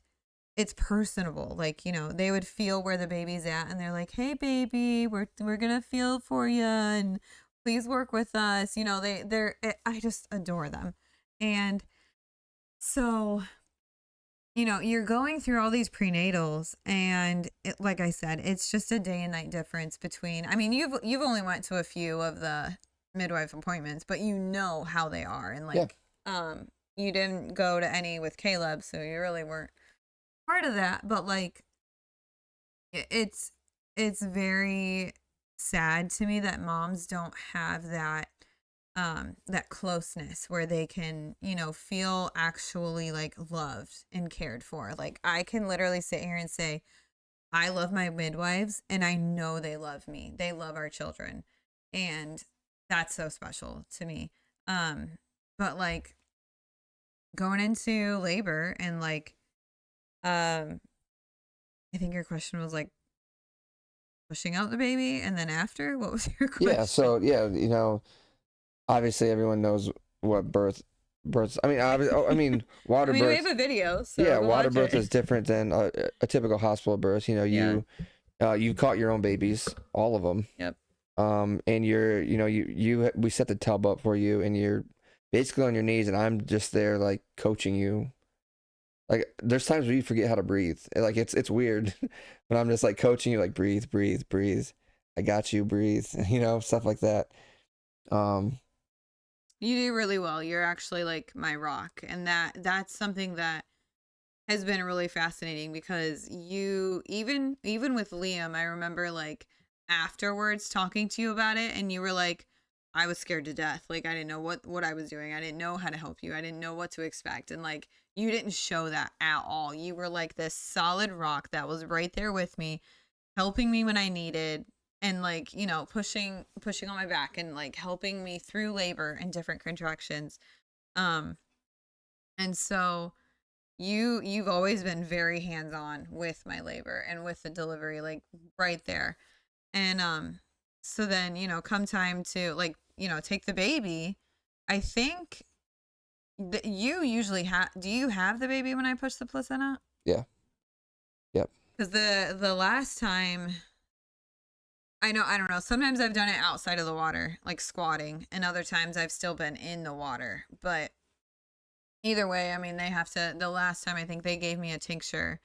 it's personable. Like, they would feel where the baby's at and they're like, "Hey baby, we're going to feel for you and please work with us." I just adore them. And so, you're going through all these prenatals and like I said, it's just a day and night difference between, I mean, you've only went to a few of the midwife appointments, but you know how they are. And like, you didn't go to any with Caleb, so you really weren't part of that. But like, it's very sad to me that moms don't have that closeness where they can, feel actually like loved and cared for. Like I can literally sit here and say, I love my midwives and I know they love me. They love our children. And that's so special to me. But like going into labor and like, I think your question was like pushing out the baby and then after, what was your question? Yeah. So obviously everyone knows what births. I mean, water We birth. have a video. So Yeah, go water watch birth it. is different than a typical hospital birth. You caught your own babies, all of them. Yep. And we set the tub up for you, and you're basically on your knees, and I'm just there like coaching you. Like there's times where you forget how to breathe. Like it's weird, but I'm just like coaching you, like breathe, breathe, breathe. I got you, breathe. Stuff like that. You do really well. You're actually like my rock. And that's something that has been really fascinating because you even with Liam, I remember like afterwards talking to you about it and you were like, I was scared to death. Like, I didn't know what I was doing. I didn't know how to help you. I didn't know what to expect. And like, you didn't show that at all. You were like this solid rock that was right there with me, helping me when I needed, and like, you know, pushing on my back and like helping me through labor and different contractions. Um and so you've always been very hands-on with my labor and with the delivery, like right there. And so then, you know, come time to like, you know, take the baby, I think that you usually have, do you have the baby when I push the placenta? Yeah. Yep. Because the last time, I know, I don't know, sometimes I've done it outside of the water, like squatting, and other times I've still been in the water. But either way, I mean, they have to, the last time I think they gave me a tincture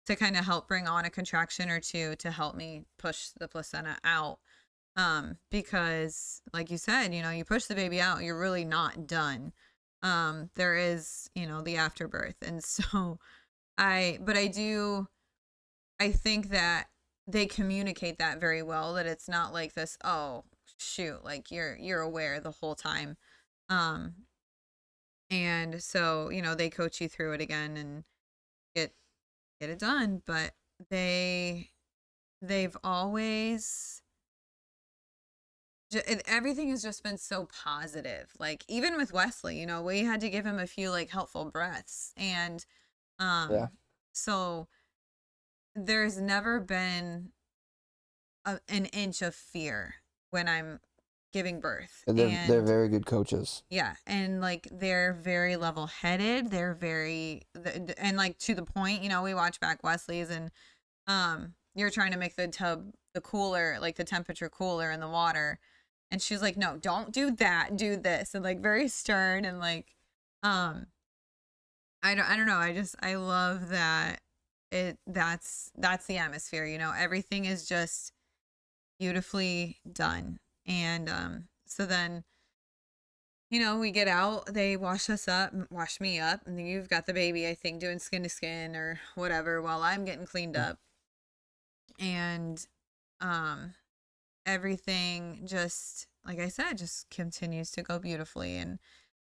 to kind of help bring on a contraction or two to help me push the placenta out. Because like you said, you know, you push the baby out, you're really not done. There is, you know, the afterbirth. And so I think that they communicate that very well, that it's not like this, oh shoot, like you're aware the whole time. Um, and so, you know, they coach you through it again and get get it done. But they they've always everything has just been so positive. Like even with Wesley, you know, we had to give him a few like helpful breaths, and Yeah. so there's never been an inch of fear when I'm giving birth. And they're And very good coaches. yeah, and like they're very level-headed, they're very and like to the point, you know, we watch back Wesley's, and you're trying to make the tub the cooler, like the temperature cooler in the water, and she's like, no, don't do that, do this, and like very stern, and like um I don't know, I love that that's the atmosphere, you know, everything is just beautifully done. And so then, you know, we get out, they wash us up, wash me up, and then you've got the baby, I think, doing skin to skin or whatever while I'm getting cleaned up. And um everything just, like I said, just continues to go beautifully. And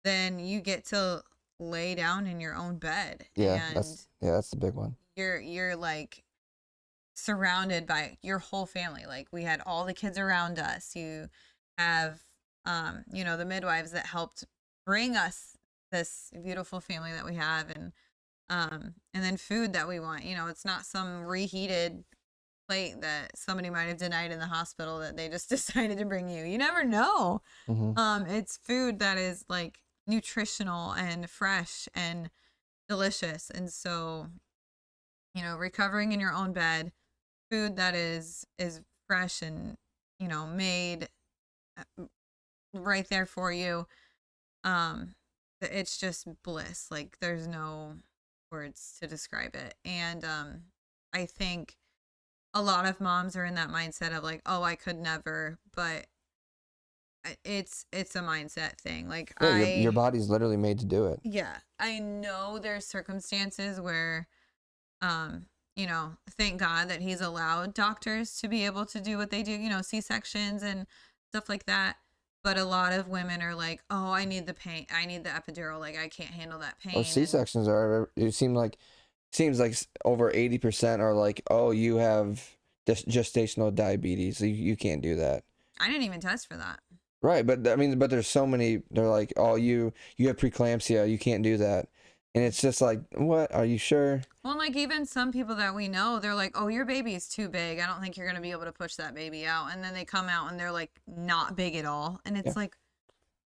then you get to lay down in your own bed, Yeah, and that's the big one. you're like surrounded by your whole family. Like we had all the kids around us. You have you know, the midwives that helped bring us this beautiful family that we have, and then food that we want. You know, it's not some reheated plate that somebody might have denied in the hospital that they just decided to bring you. You never know. It's food that is like nutritional and fresh and delicious. And so, you know, recovering in your own bed, food that is fresh and, you know, made right there for you. It's just bliss. Like there's no words to describe it. And I think a lot of moms are in that mindset of like, oh, I could never. But it's a mindset thing. Like Yeah, your body's literally made to do it. yeah, I know there's circumstances where you know, thank God that he's allowed doctors to be able to do what they do, you know, C-sections and stuff like that. But a lot of women are like, oh, I need the pain, I need the epidural, like I can't handle that pain. Well, C-sections are, it seems like over 80% are like, oh, you have gestational diabetes, you can't do that. I didn't even test for that. Right, but I mean, but there's so many, they're like, oh, you have preeclampsia, you can't do that. And it's just like, what? Are you sure? Well, like even some people that we know, they're like, oh, your baby is too big, I don't think you're going to be able to push that baby out. And then they come out and they're like not big at all. And it's like,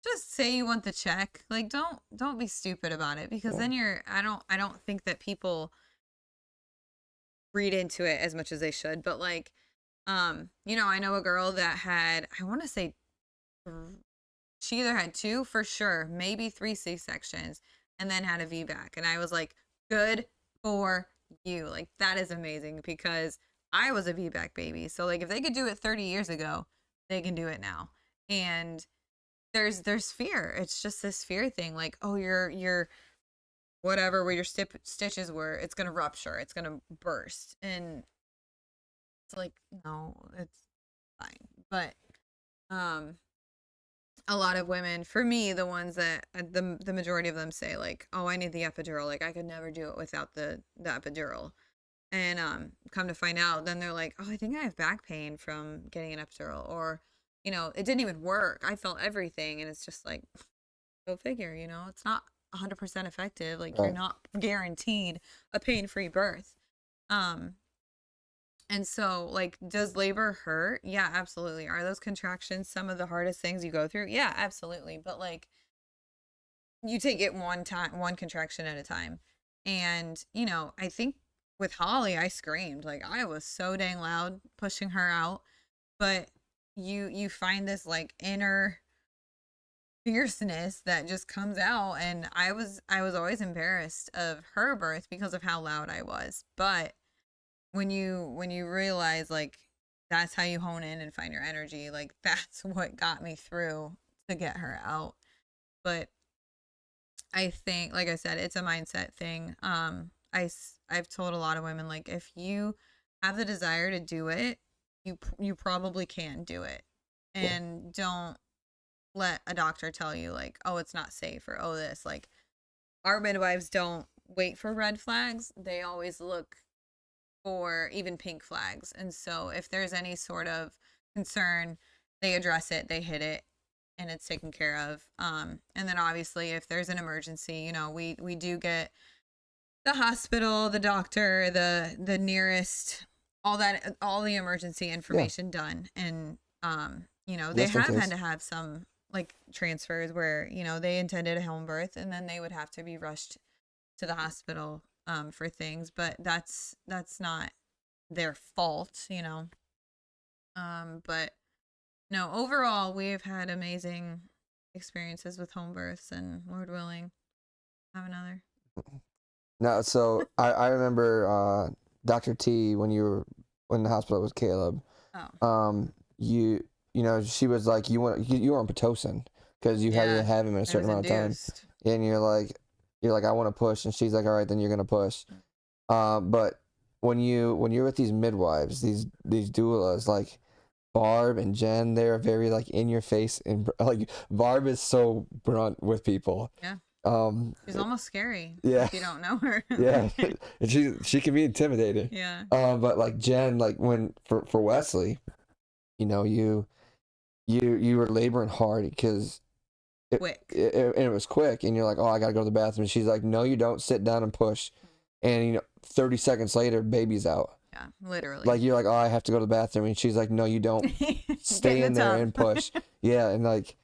just say you want the check. Like don't be stupid about it, because then I don't think that people read into it as much as they should. But like you know, I know a girl that had, I want to say she either had two for sure, maybe three C-sections, and then had a VBAC. And I was like, good for you. Like that is amazing, because I was a VBAC baby. So like if they could do it 30 years ago, they can do it now. And there's fear. It's just this fear thing. Like, oh, your whatever where your stitches were, it's gonna rupture, it's gonna burst, and it's like, no, it's fine. But a lot of women, for me, the ones that the majority of them say like, "Oh, I need the epidural. Like I could never do it without the epidural." And come to find out, then they're like, "Oh, I think I have back pain from getting an epidural," or, it didn't even work. I felt everything, and it's just like, go figure. It's not 100% effective. Like you're Right. not guaranteed a pain-free birth. Um, and so, like, does labor hurt? Yeah, absolutely. Are those contractions some of the hardest things you go through? Yeah, absolutely. But like, you take it one contraction at a time. And, I think with Holly, I screamed. Like, I was so dang loud pushing her out. But you find this like inner fierceness that just comes out, and I was always embarrassed of her birth because of how loud I was. But when you realize like that's how you hone in and find your energy, like that's what got me through to get her out. But I think, like I said, it's a mindset thing. I've told a lot of women, like, if you have the desire to do it, you probably can do it, Yeah. and don't let a doctor tell you like, oh, it's not safe, or oh, this. Like, our midwives don't wait for red flags; they always look for even pink flags. And so if there's any sort of concern, they address it, they hit it, and it's taken care of. And then obviously if there's an emergency, we do get the hospital, the doctor, the nearest, all the emergency Yeah. information done. And they Just in have had case. to have some like transfers where, they intended a home birth and then they would have to be rushed to the hospital for things, but that's not their fault. But no, overall, we've had amazing experiences with home births, and Lord willing, have another. No, so I remember Dr. T when you were in the hospital with Caleb. Oh, She was like you were on pitocin because you had to yeah, have him in a I was certain amount of time, induced. and you're like I want to push, and she's like, all right, then you're gonna push. But when you're with these midwives, these doulas, like Barb and Jen, they're very like in your face, and like Barb is so blunt with people. Yeah, Um, she's almost scary yeah, if you don't know her. yeah, and she can be intimidating. Yeah, But like Jen, like when for Wesley, you were laboring hard because quick. it was quick, and you're like, oh, I gotta go to the bathroom. And she's like, no, you don't, sit down and push. And 30 seconds later, baby's out. Yeah, literally. Like you're like, oh, I have to go to the bathroom, and she's like, no, you don't, Get stay in in the there tub. and push. Yeah, and like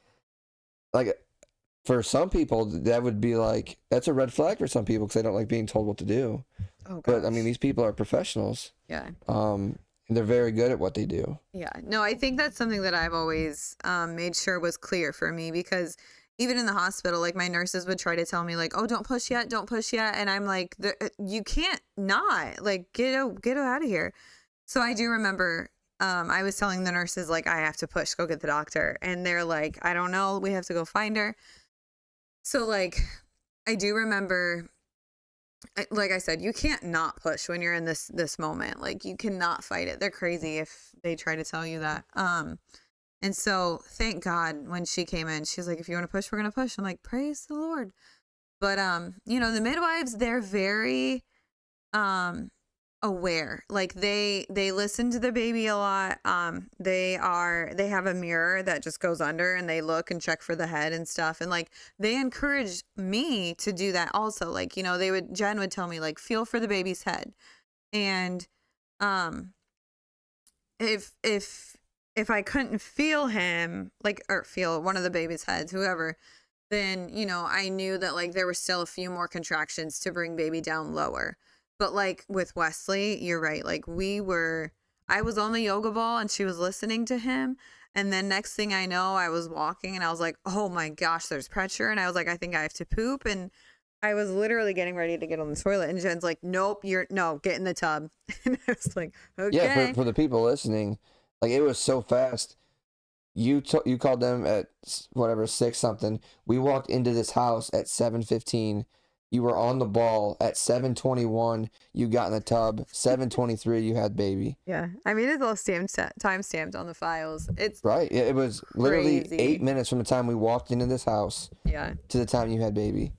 for some people that would be like that's a red flag for some people because they don't like being told what to do. Oh But I mean, gosh. these people are professionals. Yeah. And they're very good at what they do. Yeah. No, I think that's something that I've always made sure was clear for me, because even in the hospital, like my nurses would try to tell me like, oh, don't push yet, don't push yet. And I'm like, you can't not, like, get out of here. So I do remember I was telling the nurses like, I have to push, go get the doctor. And they're like, I don't know, we have to go find her. So like, I do remember, like I said, you can't not push when you're in this moment. Like you cannot fight it. They're crazy if they try to tell you that. And so thank God when she came in, she's like, if you want to push, we're gonna push. I'm like, praise the Lord. But the midwives, they're very um aware. Like they listen to the baby a lot. They have a mirror that just goes under, and they look and check for the head and stuff, and like they encourage me to do that also. Like, Jen would tell me like, feel for the baby's head. And um if I couldn't feel him, like, or feel one of the baby's heads, whoever, then I knew that like there were still a few more contractions to bring baby down lower. But like with Wesley, you're right. Like I was on the yoga ball and she was listening to him. And then next thing I know, I was walking and I was like, oh my gosh, there's pressure. And I was like, I think I have to poop. And I was literally getting ready to get on the toilet. And Jen's like, nope, get in the tub. And I was like, Yeah, okay. for the people listening, like it was so fast. You called them at whatever 6 something. We walked into this house at 7:15, You were on the ball at 7:21. You got in the tub. 7:23. You had baby. Yeah. I mean, it's all time stamped on the files. It's Right. It was literally crazy. 8 minutes from the time we walked into this house. Yeah. To the time you had baby.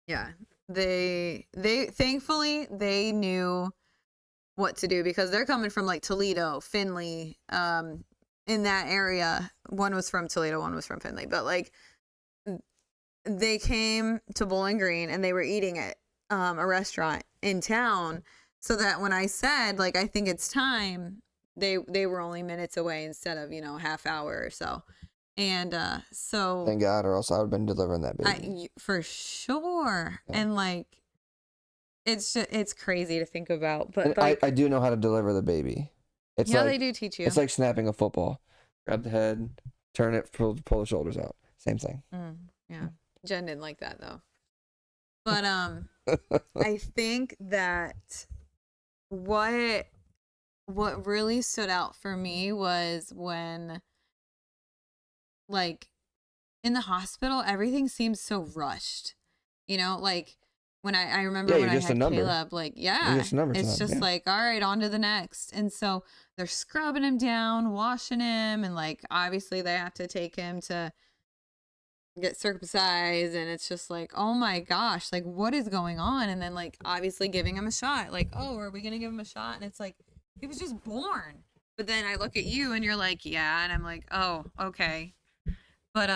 Yeah. They thankfully they knew what to do because they're coming from like Toledo, Findlay, in that area. One was from Toledo, one was from Findlay, but like they came to Bowling Green and they were eating at a restaurant in town, so that when I said like I think it's time, they were only minutes away instead of half hour or so. And so thank God, or else I would have been delivering that baby. for sure. Yeah. And like it's crazy to think about, but like, I do know how to deliver the baby. It's like, they do teach you. It's like snapping a football. Grab the head, turn it, pull the shoulders out. Same thing. Yeah. Jen didn't like that though. But I think that what really stood out for me was when, like, in the hospital, everything seems so rushed. Like when I remember when I had Caleb, like, it's just like, all right, on to the next. And so they're scrubbing him down, washing him, and like obviously they have to take him to get circumcised, and it's just like, oh my gosh, like what is going on? And then like obviously giving him a shot, like, oh, are we gonna give him a shot? And it's like he was just born. But then I look at you and you're like, yeah, and I'm like, oh, okay. But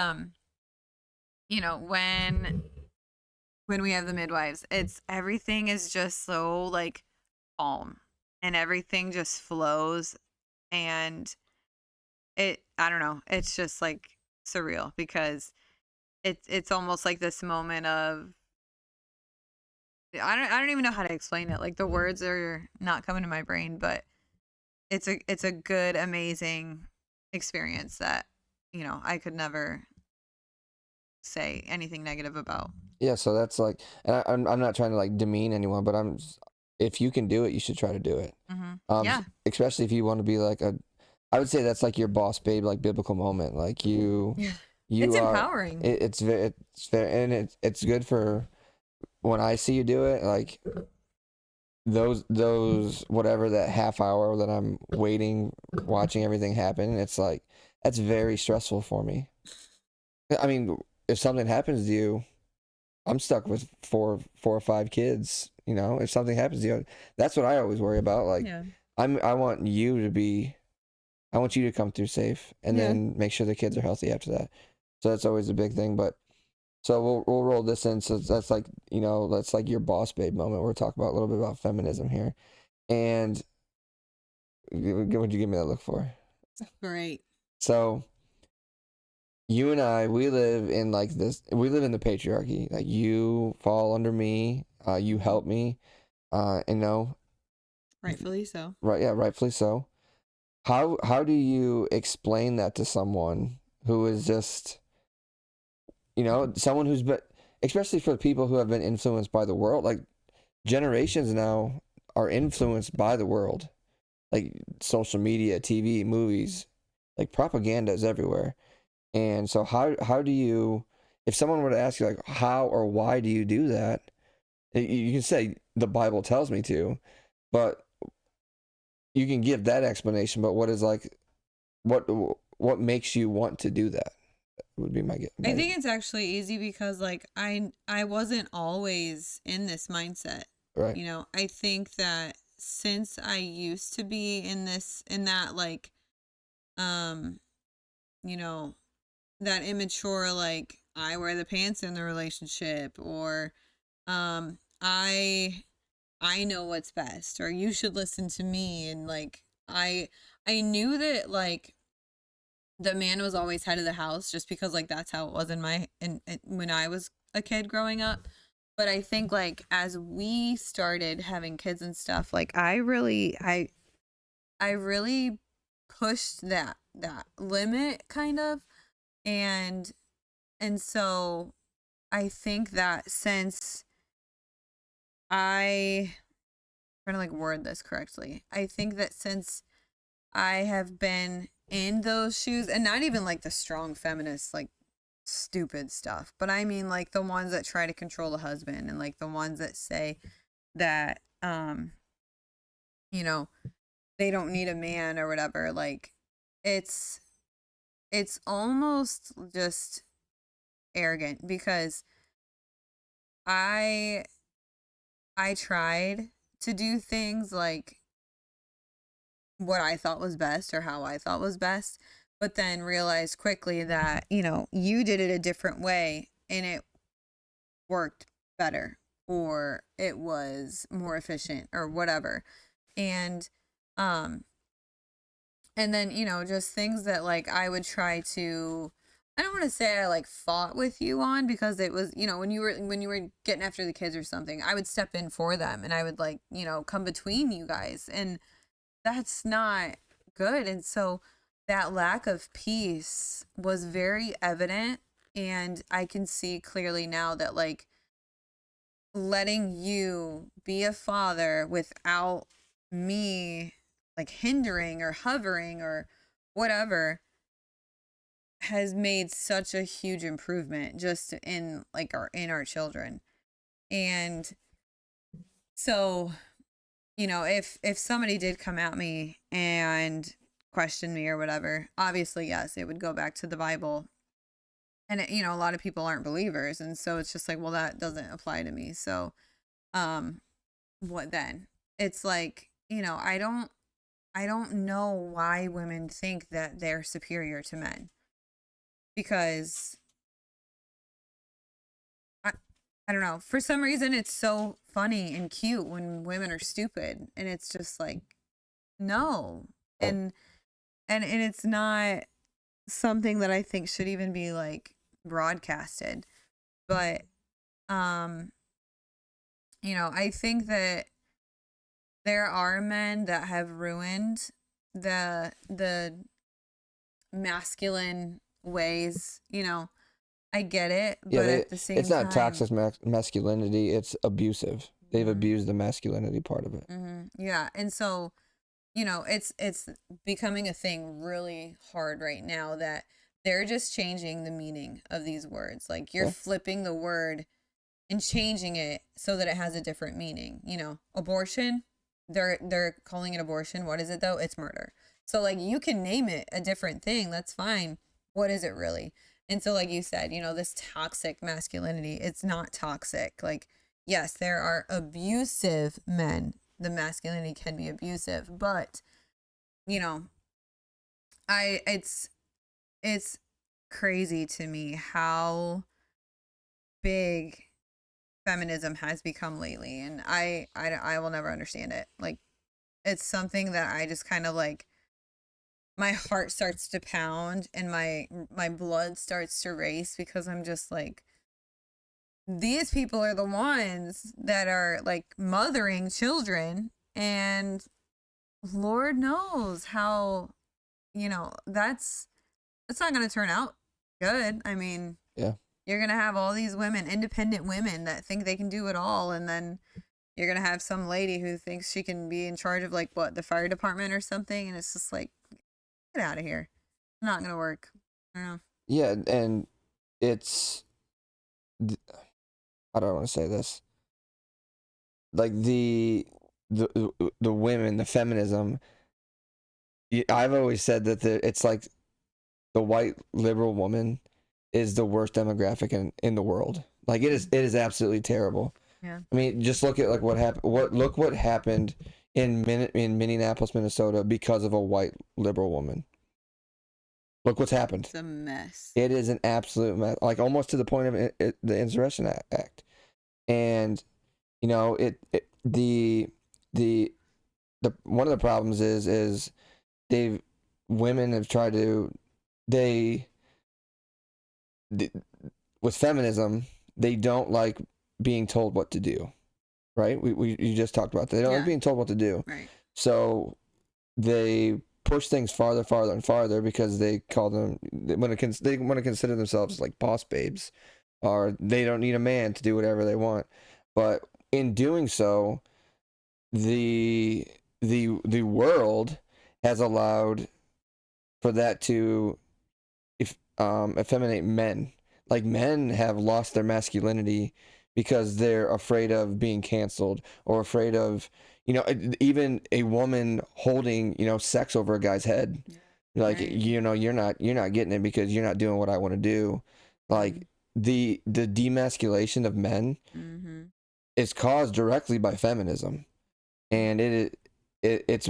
when we have the midwives, it's everything is just so like calm and everything just flows, and I don't know, it's just like surreal because it's almost like this moment of I don't even know how to explain it. Like the words are not coming to my brain, but it's a good, amazing experience that I could never say anything negative about. Yeah, so that's like, and I'm not trying to like demean anyone, but if you can do it, you should try to do it. Mm-hmm. Yeah. Especially if you want to be like I would say that's like your boss babe, like biblical moment. Like you. Yeah. It's empowering. It's very, and it's good for when I see you do it. Like those whatever that half hour that I'm waiting, watching everything happen. It's like that's very stressful for me. I mean, if something happens to you, I'm stuck with four or five kids. If something happens to you, that's what I always worry about. Like, yeah. I want you to come through safe, and then make sure the kids are healthy after that. So that's always a big thing. But so we'll roll this in. So that's like that's like your boss babe moment. We're talking about a little bit about feminism here, and what'd you give me that look for? Great. So you and I, we live in like this. We live in the patriarchy. Like you fall under me. You help me. Rightfully so. Right. Yeah. Rightfully so. How do you explain that to someone who is just, someone who's been, especially for people who have been influenced by the world, like generations now are influenced by the world, like social media, TV, movies, like propaganda is everywhere. And so how do you, if someone were to ask you like, how or why do you do that? You can say the Bible tells me to, but you can give that explanation, but what is like, what makes you want to do that? Would be my I think it's actually easy because like I wasn't always in this mindset. Right. I think that since I used to be in that like, that immature, like I wear the pants in the relationship, or, I know what's best, or you should listen to me. And like, I knew that like the man was always head of the house just because like that's how it was when I was a kid growing up. But I think like as we started having kids and stuff, like I really pushed that limit kind of. And so I think that since I'm trying to like word this correctly, I think that since I have been in those shoes, and not even like the strong feminist like stupid stuff, but I mean like the ones that try to control the husband, and like the ones that say that you know, they don't need a man or whatever. Like it's almost just arrogant, because I tried to do things like what I thought was best or how I thought was best, but then realized quickly that, you did it a different way and it worked better, or it was more efficient or whatever. And um and then, just things that like I would try to, I don't want to say I like fought with you on, because it was, when you were getting after the kids or something, I would step in for them and I would like, come between you guys, and that's not good. And so that lack of peace was very evident, and I can see clearly now that like letting you be a father without me like hindering or hovering or whatever has made such a huge improvement just in like our children. And so, if somebody did come at me and question me or whatever, obviously yes, it would go back to the Bible. And a lot of people aren't believers, and so it's just like, well, that doesn't apply to me. So what then? It's like, I don't know why women think that they're superior to men, because I, I don't know. For some reason, it's so funny and cute when women are stupid, and it's just like, no, and it's not something that I think should even be like broadcasted. But I think that there are men that have ruined the masculine ways. I get it, Yeah, but at the same it's not time, toxic masculinity, it's abusive. They've abused the masculinity part of it. yeah. And so, it's becoming a thing really hard right now that they're just changing the meaning of these words. Like you're flipping the word and changing it so that it has a different meaning. Abortion, they're calling it abortion. What is it though? It's murder. So like you can name it a different thing. That's fine. What is it really? And so like you said, this toxic masculinity, it's not toxic. Like, yes, there are abusive men. The masculinity can be abusive, but you know, it's crazy to me how big feminism has become lately, and I will never understand it. Like it's something that I just kind of like, my heart starts to pound and my blood starts to race, because I'm just like, these people are the ones that are like mothering children, and Lord knows how, that's not going to turn out good. I mean, yeah, you're going to have all these women, independent women that think they can do it all, and then you're going to have some lady who thinks she can be in charge of like what, the fire department or something, and it's just like, get out of here. Not going to work. I don't know. yeah, and it's, I don't want to say this, like the women, the feminism. I've always said that it's like the white liberal woman is the worst demographic in the world. Like it is absolutely terrible. Yeah. I mean, just look at like what happened. Look what happened in Minneapolis, Minnesota, because of a white liberal woman. Look what's happened. It's a mess. It is an absolute mess, like almost to the point of the Insurrection Act. And the one of the problems is women have tried to, with feminism, they don't like being told what to do, right? You just talked about that. They don't like being told what to do. Right. So they push things farther and farther, because they call them, they want to consider themselves like boss babes, or they don't need a man to do whatever they want. But in doing so, the world has allowed for that to effeminate men. like men have lost their masculinity because they're afraid of being canceled or afraid of, even a woman holding, sex over a guy's head. Yeah. Like, Right. you're not getting it because you're not doing what I want to do. Like the demasculation of men Mm-hmm. is caused directly by feminism. And it's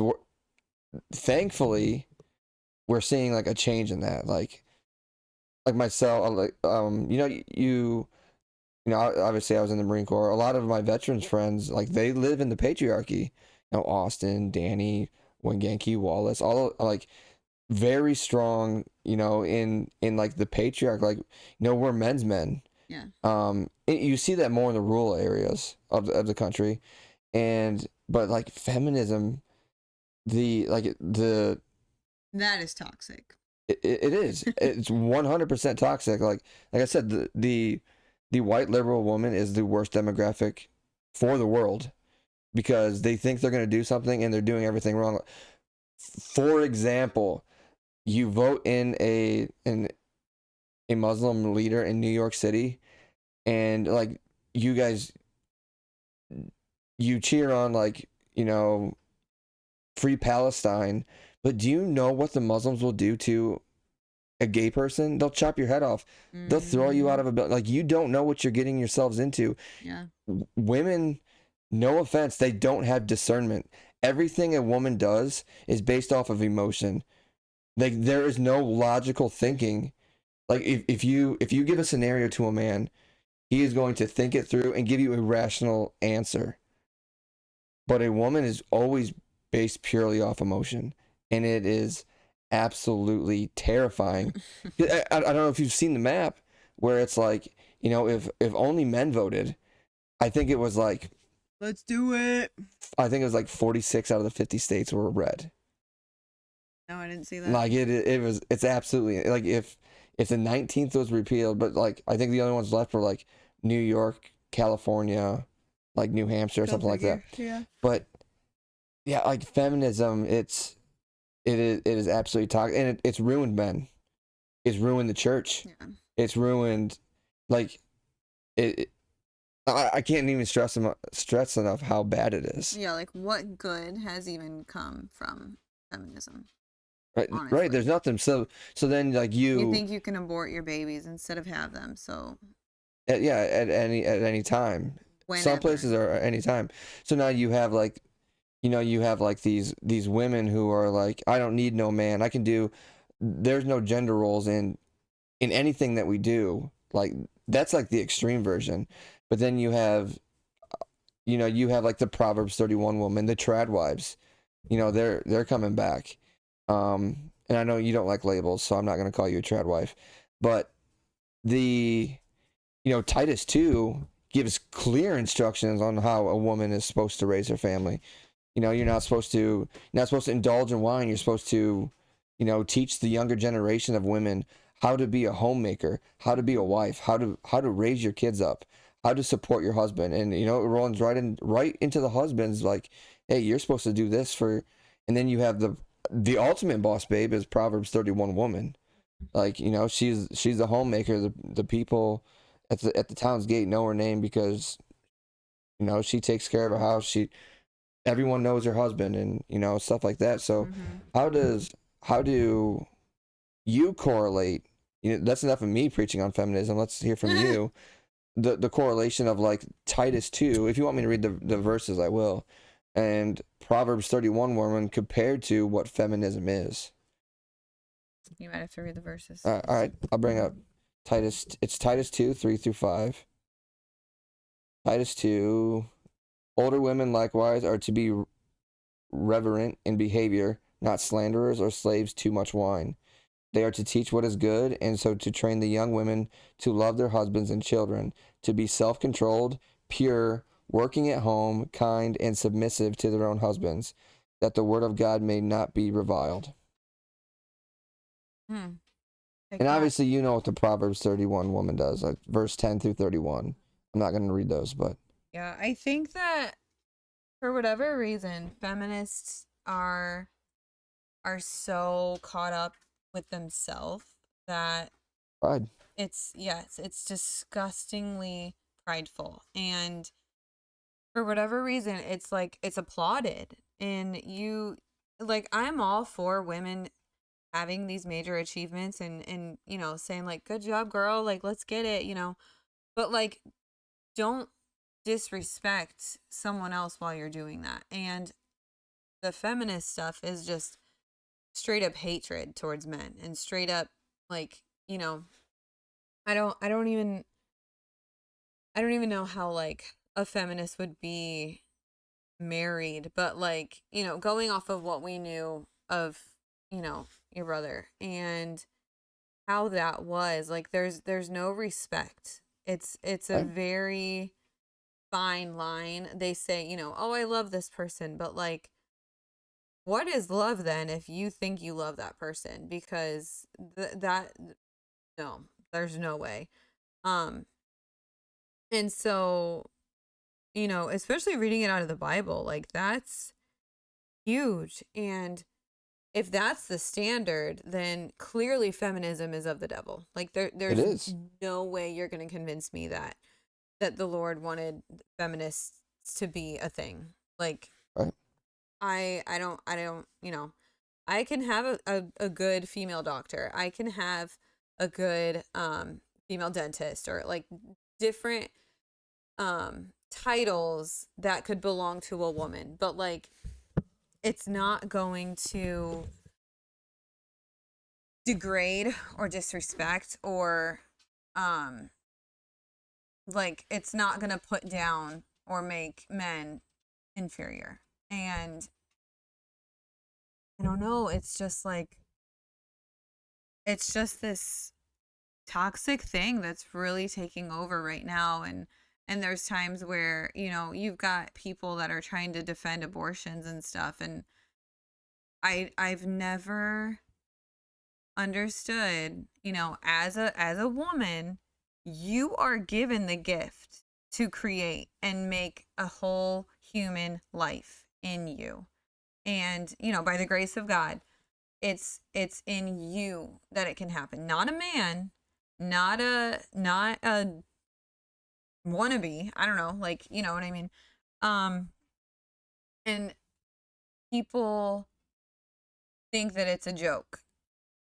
thankfully we're seeing like a change in that. Like myself, like obviously I was in the Marine Corps. A lot of my veterans friends, like they live in the patriarchy. Austin, Danny, Wanganki, Wallace, all like very strong. In like the patriarch, like we're men's men. Yeah. You see that more in the rural areas of the country, but like feminism, the That is toxic. it is. It's 100% toxic. Like I said, the white liberal woman is the worst demographic for the world because they think they're going to do something and they're doing everything wrong. For example, you vote in a Muslim leader in New York City, and like you guys, you cheer on free Palestine, but do you know what the Muslims will do to a gay person? They'll chop your head off. They'll throw you out of a building. Like, you don't know what you're getting yourselves into. Yeah. Women, no offense, they don't have discernment. Everything a woman does is based off of emotion. Like, there is no logical thinking. Like, if you give a scenario to a man, he is going to think it through and give you a rational answer. But a woman is always based purely off emotion, and it is absolutely terrifying. I don't know if you've seen the map where it's like, if only men voted, I think it was like Let's do it. 46 out of the 50 states were red. No, I didn't see that. Like it's absolutely like if the 19th was repealed, but like I think the only ones left were like New York, California, like New Hampshire or something like that. Yeah. But yeah, like feminism, it is absolutely toxic, and it's ruined men. It's ruined the church. Yeah. It's ruined, like, I can't even stress enough how bad it is. Yeah, like what good has even come from feminism? Right, Honestly. right. There's nothing. So then, like You think you can abort your babies instead of have them, so at any time. whenever. Some places are at any time. So now you have like, these women who are like, I don't need no man. I can do. There's no gender roles in anything that we do. Like, that's like the extreme version. But then you have like the Proverbs 31 woman, the trad wives. They're coming back. And I know you don't like labels, so I'm not going to call you a trad wife. But the Titus 2 gives clear instructions on how a woman is supposed to raise her family. You're not supposed to indulge in wine. You're supposed to teach the younger generation of women how to be a homemaker, how to be a wife, how to raise your kids up, how to support your husband. And it runs right into the husbands, like, hey, you're supposed to do this for. And then you have the ultimate boss babe is Proverbs 31 woman. Like, she's the homemaker. The people at the town's gate know her name because she takes care of her house. Everyone knows her husband, and stuff like that. So how do you correlate? That's enough of me preaching on feminism. Let's hear from you. The correlation of like Titus 2. If you want me to read the verses, I will. And Proverbs 31 woman compared to what feminism is. You might have to read the verses. All right, I'll bring up Titus. It's Titus 2, 3-5. Titus 2. Older women likewise are to be reverent in behavior, not slanderers or slaves to much wine. They are to teach what is good, and so to train the young women to love their husbands and children, to be self-controlled, pure, working at home, kind, and submissive to their own husbands, that the word of God may not be reviled. And obviously, you know what the Proverbs 31 woman does, like verse 10-31. I'm not going to read those, but yeah, I think that for whatever reason, feminists are so caught up with themselves that Pride. It's disgustingly prideful. And for whatever reason, it's like it's applauded. And like, I'm all for women having these major achievements and saying like, good job, girl, like, let's get it, but like, don't disrespect someone else while you're doing that. And the feminist stuff is just straight up hatred towards men, and straight up, like, I don't even know how, like, a feminist would be married, but, like, going off of what we knew of, your brother and how that was, like, there's no respect. It's a Right. very fine line. They say, oh, I love this person, but, like, what is love then if you think you love that person? Because that no, there's no way. Um and so, especially reading it out of the Bible, like, that's huge. And if that's the standard, then clearly feminism is of the devil. Like, It there's is. no way you're going to convince me that the Lord wanted feminists to be a thing. Like, Right. I don't, I can have a good female doctor. I can have a good female dentist, or like different titles that could belong to a woman, but like, it's not going to degrade or disrespect, or um like, it's not going to put down or make men inferior. And I don't know, it's just like, it's just this toxic thing that's really taking over right now. And there's times where, you've got people that are trying to defend abortions and stuff, and I've never understood, as a woman, you are given the gift to create and make a whole human life in you. And, by the grace of God, it's in you that it can happen. Not a man, not a wannabe. I don't know, like, you know what I mean? Um and people think that it's a joke.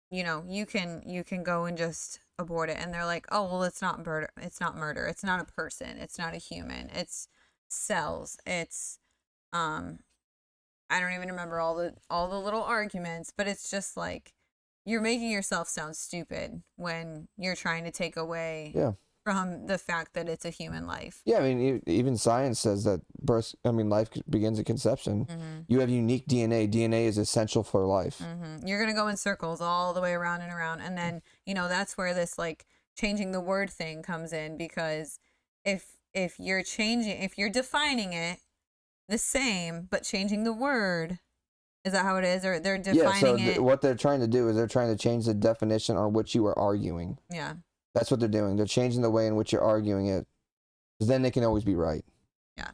You can go and just abort it, and they're like, "Oh, well, it's not murder. It's not murder. It's not a person. It's not a human. It's cells. It's um I don't even remember all the little arguments, but it's just like, you're making yourself sound stupid when you're trying to take away Yeah. from the fact that it's a human life." Yeah, I mean, even science says that life begins at conception. Mm-hmm. You have unique DNA. DNA is essential for life. Mm-hmm. You're gonna go in circles all the way around and around, and then, that's where this, like, changing the word thing comes in, because if you're defining it the same but changing the word, is that how it is? Or they're Yeah, so defining it? what they're trying to do is they're trying to change the definition on which you are arguing. Yeah. That's what they're doing. They're changing the way in which you're arguing it, because then they can always be right. Yeah.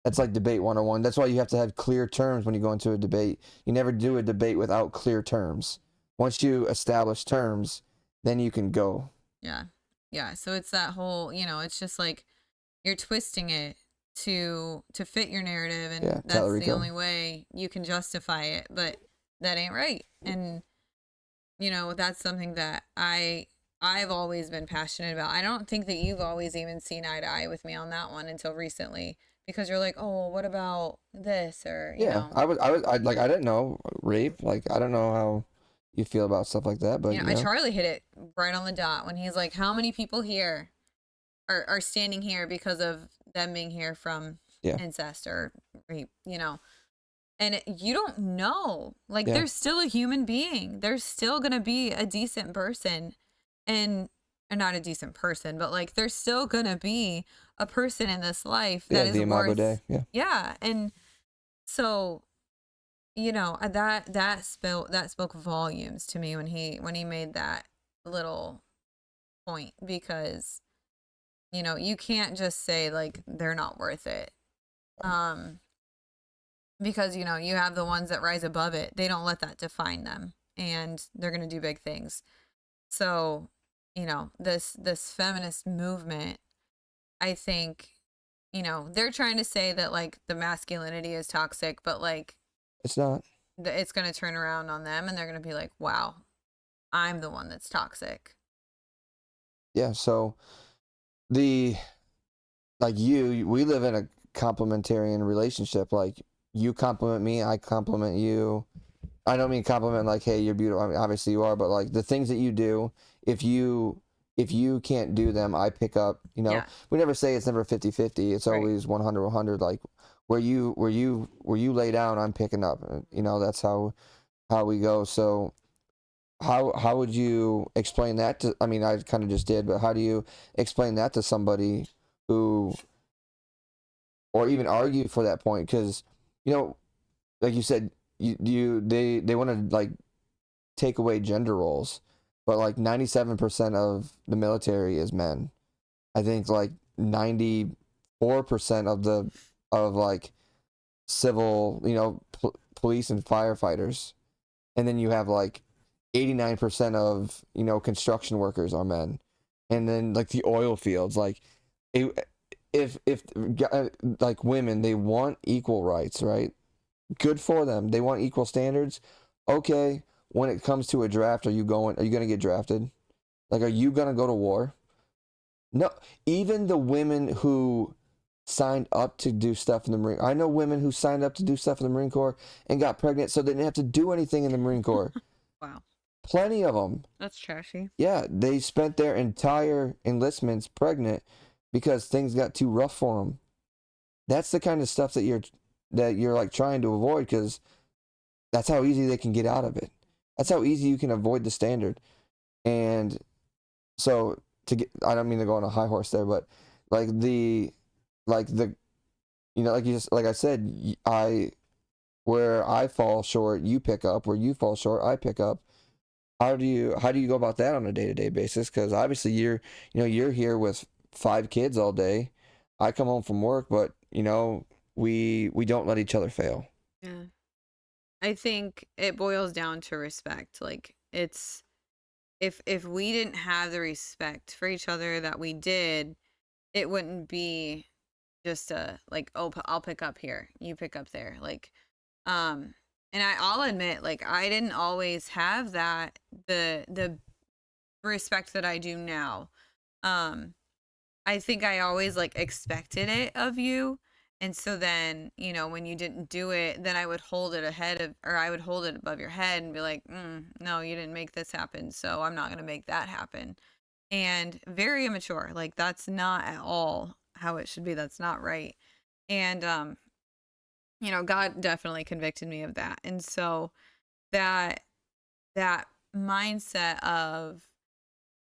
That's like debate 101. That's why you have to have clear terms when you go into a debate. You never do a debate without clear terms. Once you establish terms, then you can go. Yeah. Yeah. So it's that whole, it's just like, you're twisting it to fit your narrative, and Yeah, that's the Tallarico. only way you can justify it, but that ain't right. And that's something that I've always been passionate about. I don't think that you've always even seen eye to eye with me on that one until recently, because you're like, "Oh, what about this?" Or, Yeah, I didn't know rape. Like, I don't know how you feel about stuff like that, but Charlie hit it right on the dot when he's like, "How many people here are standing here because of them being here from Yeah. incest or rape?" And you don't know. Like, Yeah. there's still a human being. There's still gonna be a decent person, and or not a decent person, but like, there's still gonna be a person in this life that is the Imago worth. Dei. Yeah. Yeah, and so, that spoke volumes to me when he made that little point, because you can't just say, like, they're not worth it. Because you have the ones that rise above it. They don't let that define them, and they're going to do big things. So this feminist movement, I think, they're trying to say that like the masculinity is toxic, but like It's not. it's going to turn around on them and they're going to be like, wow, I'm the one that's toxic. Yeah. So the like we live in a complementarian relationship. Like you compliment me, I compliment you. I don't mean compliment like, hey, you're beautiful. I mean, obviously you are, but like the things that you do, if you can't do them, I pick up, Yeah. we never say it's never 50-50. It's Right. always 100-100. Like where you lay down, I'm picking up. That's how we go. So how would you explain that to, I mean, I kind of just did, but how do you explain that to somebody who, or even argue for that point? Because, like you said, they want to like take away gender roles, but like 97% of the military is men. I think like 94% of like civil, police and firefighters, and then you have like 89% of construction workers are men, and then like the oil fields, like it, if like women, they want equal rights, right? Good for them. They want equal standards. Okay, when it comes to a draft, are you going to get drafted? Like, are you going to go to war? No. Even the women who signed up to do stuff in the Marine, I know women who signed up to do stuff in the Marine Corps and got pregnant so they didn't have to do anything in the Marine Corps. Wow. Plenty of them. That's trashy. Yeah, they spent their entire enlistments pregnant because things got too rough for them. That's the kind of stuff that you're like trying to avoid, because that's how easy they can get out of it. That's how easy you can avoid the standard. And so I don't mean to go on a high horse there, but like like the, like I said, where I fall short, you pick up. Where you fall short, I pick up. How do you go about that on a day-to-day basis? Because obviously you're here with 5 kids all day. I come home from work, but we don't let each other fail. Yeah. I think it boils down to respect. Like it's if we didn't have the respect for each other that we did, it wouldn't be just a like, oh, I'll pick up here, you pick up there. Like and I'll admit, like I didn't always have that the respect that I do now. Um I think I always like expected it of you. And so then, when you didn't do it, then I would hold it ahead of, or I would hold it above your head and be like, no, you didn't make this happen. So I'm not going to make that happen. And very immature. Like that's not at all how it should be. That's not right. And, God definitely convicted me of that. And so that, that mindset of,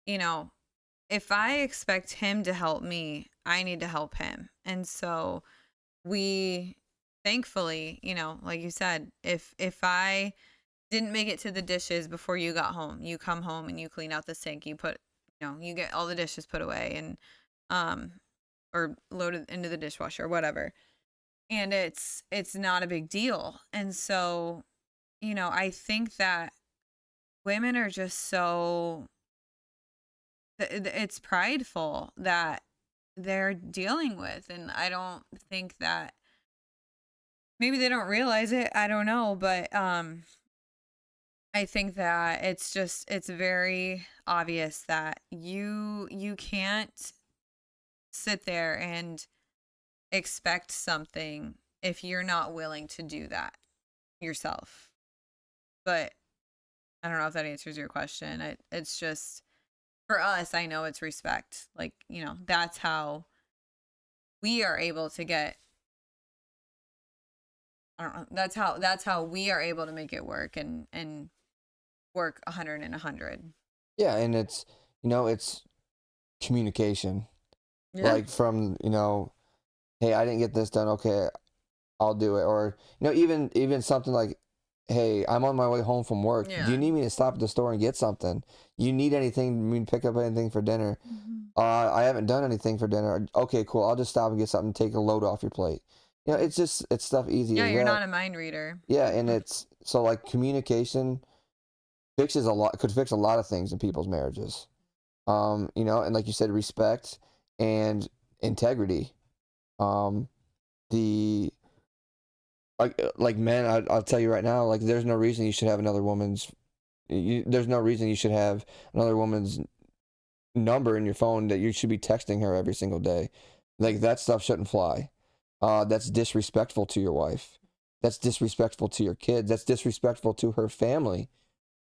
you know, if I expect him to help me, I need to help him. And so we thankfully, like you said, if I didn't make it to the dishes before you got home, you come home and you clean out the sink, you put, you get all the dishes put away and or loaded into the dishwasher or whatever. And it's not a big deal. And so, I think that women are just so it's prideful that they're dealing with, and I don't think that maybe they don't realize it, I don't know, but I think that it's very obvious that you can't sit there and expect something if you're not willing to do that yourself. But I don't know if that answers your question. It's just for us, I know it's respect. Like, that's how we are able to get I don't know. That's how we are able to make it work and work 100 and 100. Yeah, and it's communication. Yeah. Like from, hey, I didn't get this done. Okay, I'll do it. Or, even something like, hey, I'm on my way home from work. Do Yeah. you need me to stop at the store and get something? You need anything, me to pick up anything for dinner? Mhm. I haven't done anything for dinner. Okay, cool. I'll just stop and get something, take a load off your plate. It's stuff easy Yeah, as you're that. not a mind reader. Yeah, and it's so like communication could fix a lot of things in people's marriages. You know, and like you said, respect and integrity. Um, the like men, I'll tell you right now, like there's no reason you should have another woman's. There's no reason you should have another woman's number in your phone that you should be texting her every single day. Like that stuff shouldn't fly. That's disrespectful to your wife. That's disrespectful to your kids. That's disrespectful to her family.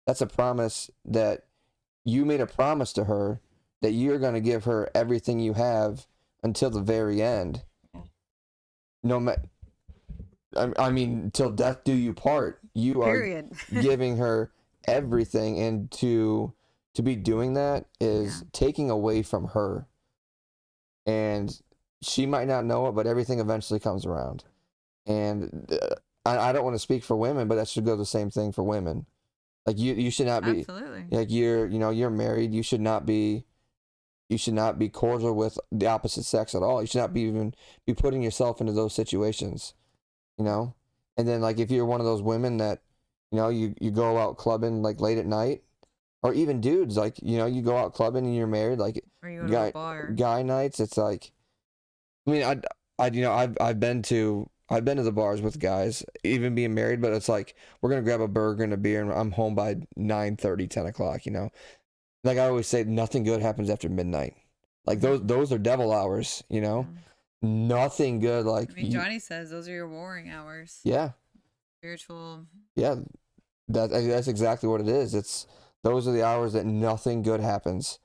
That's a promise that you made a promise to her that you're going to give her everything you have until the very end. No matter, I mean, till death do you part. You are Period. giving her everything, and to be doing that is taking away from her. And she might not know it, but everything eventually comes around. And I don't want to speak for women, but that should go the same thing for women. Like you should not be Absolutely. like you're married. You should not be cordial with the opposite sex at all. You should not be even be putting yourself into those situations, you know. And then like if you're one of those women that you go out clubbing like late at night, or even dudes like you go out clubbing and you're married, like Or you go to a bar. guy nights. It's like, I mean, I've been to the bars with guys, even being married, but it's like we're gonna grab a burger and a beer, and I'm home by 9:30, 10 o'clock. You know, like I always say, nothing good happens after midnight. Like those are devil hours. You know, nothing good. Like I mean, Johnny says those are your warring hours. Yeah. Spiritual. Yeah, that's exactly what it is. Those are the hours that nothing good happens.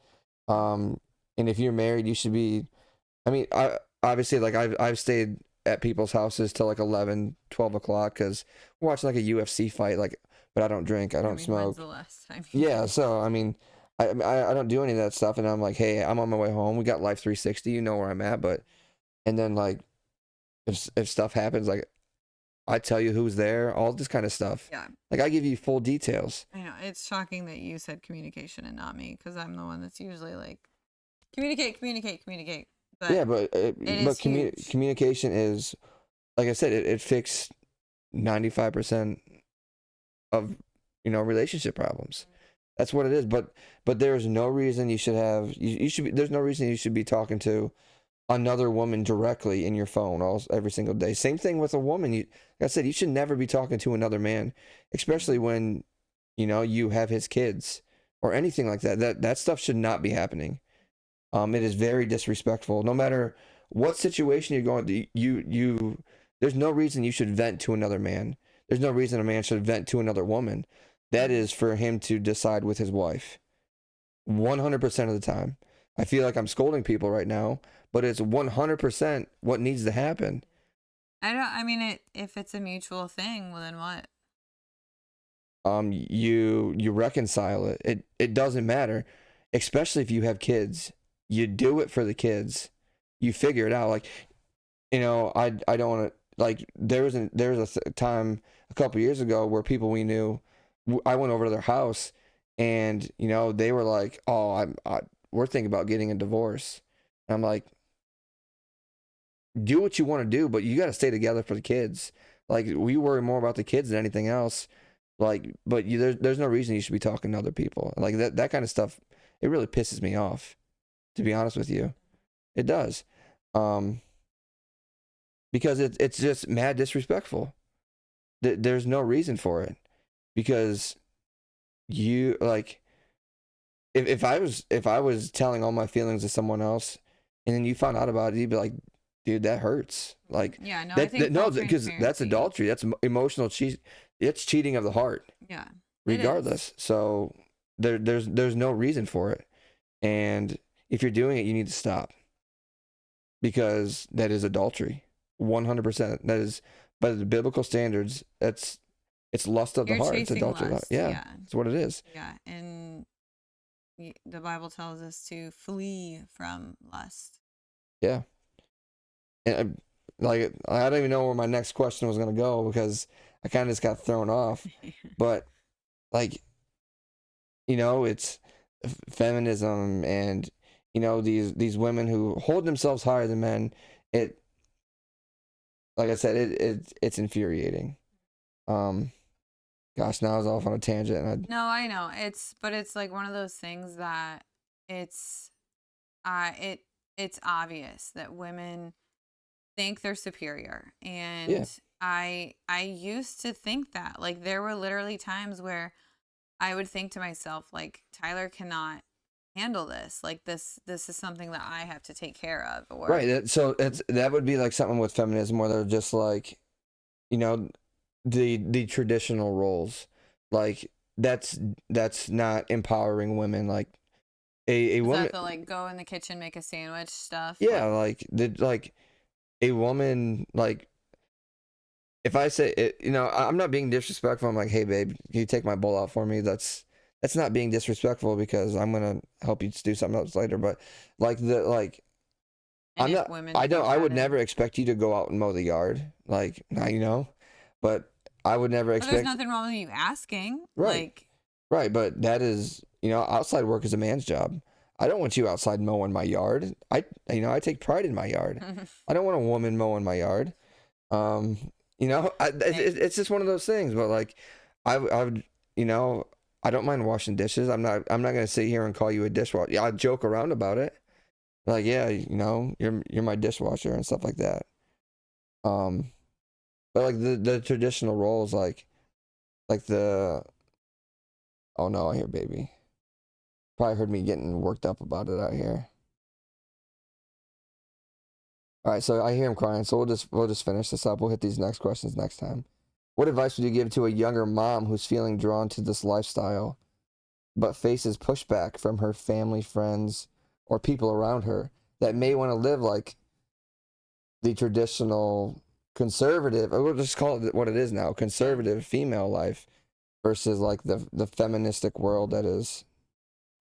And if you're married, you should be. I mean, I obviously like I've stayed at people's houses till like 11, 12 o'clock because we're watching like a UFC fight. Like, but I don't drink, I don't smoke. When's the last time? Yeah, so I mean, I don't do any of that stuff, and I'm like, hey, I'm on my way home. We got Life 360. You know where I'm at, but and then like if stuff happens, like I tell you who's there, all this kind of stuff. Yeah. Like I give you full details. I know. It's shocking that you said communication and not me, because I'm the one that's usually like, communicate. But yeah, but huge. communication is, like I said, it fixed 95% of relationship problems. That's what it is. But there's no reason you should have you should be, there's no reason you should be talking to another woman directly in your phone every single day. Same thing with a woman. Like I said, you should never be talking to another man, especially when you have his kids or anything like that. That stuff should not be happening. It is very disrespectful. No matter what situation you're going to, there's no reason you should vent to another man. There's no reason a man should vent to another woman. That is for him to decide with his wife. 100% of the time. I feel like I'm scolding people right now, but it's 100% what needs to happen. I mean, if it's a mutual thing, well then what? You reconcile it. It doesn't matter, especially if you have kids. You do it for the kids. You figure it out. Like, I don't want to, like, there was a time a couple years ago where people we knew, I went over to their house and, they were like, oh, we're thinking about getting a divorce. And I'm like, do what you want to do, but you got to stay together for the kids. Like, we worry more about the kids than anything else. Like, but there's no reason you should be talking to other people. Like that kind of stuff, it really pisses me off, to be honest with you. It does. Because it's just mad disrespectful. There's no reason for it. Because you, like, if I was telling all my feelings to someone else and then you found out about it, you'd be like, dude, that hurts. Like, yeah, no, I think no, because that's adultery. That's emotional cheat. It's cheating of the heart. Yeah. Regardless. So there's no reason for it. And if you're doing it, you need to stop. Because that is adultery. 100%. That is, by the biblical standards, it's lust of the heart. It's adultery. Lust. Yeah. That's what it is. Yeah. And the Bible tells us to flee from lust. Yeah. And I don't even know where my next question was going to go because I kind of just got thrown off. But like, it's feminism and, these women who hold themselves higher than men. It, like I said, it's infuriating. Gosh, now I was off on a tangent. No, I know. But it's like one of those things that it's it it's obvious that women think they're superior, Yeah. and I used to think that, like, there were literally times where I would think to myself, like, Tyler cannot handle this, like, this is something that I have to take care of, or Right. So that would be like something with feminism where they're just like, you know, the traditional roles, like that's not empowering women. Like a is woman, that the, like, go in the kitchen, make a sandwich stuff, yeah, like, like a woman, like if I say it, I'm not being disrespectful. I'm like, hey babe, can you take my bowl out for me? That's not being disrespectful because I'm gonna help you do something else later. But like and I'm if not. women I don't. think I that would is, never expect you to go out and mow the yard. Like now, but I would never but there's expect. nothing wrong with you asking, Right, like, right. But that is, outside work is a man's job. I don't want you outside mowing my yard. I take pride in my yard. I don't want a woman mowing my yard. Um, hey, it's just one of those things. But like, I would, I don't mind washing dishes. I'm not gonna sit here and call you a dishwasher. Yeah, I joke around about it. Like, yeah, you're my dishwasher and stuff like that. Um, but like the traditional roles, like the oh no, I hear baby. Probably heard me getting worked up about it out here. All right, so I hear him crying. So we'll just finish this up. We'll hit these next questions next time. What advice would you give to a younger mom who's feeling drawn to this lifestyle, but faces pushback from her family, friends, or people around her that may want to live like the traditional conservative, or we'll just call it what it is now, yeah. conservative female life versus like the feministic world that is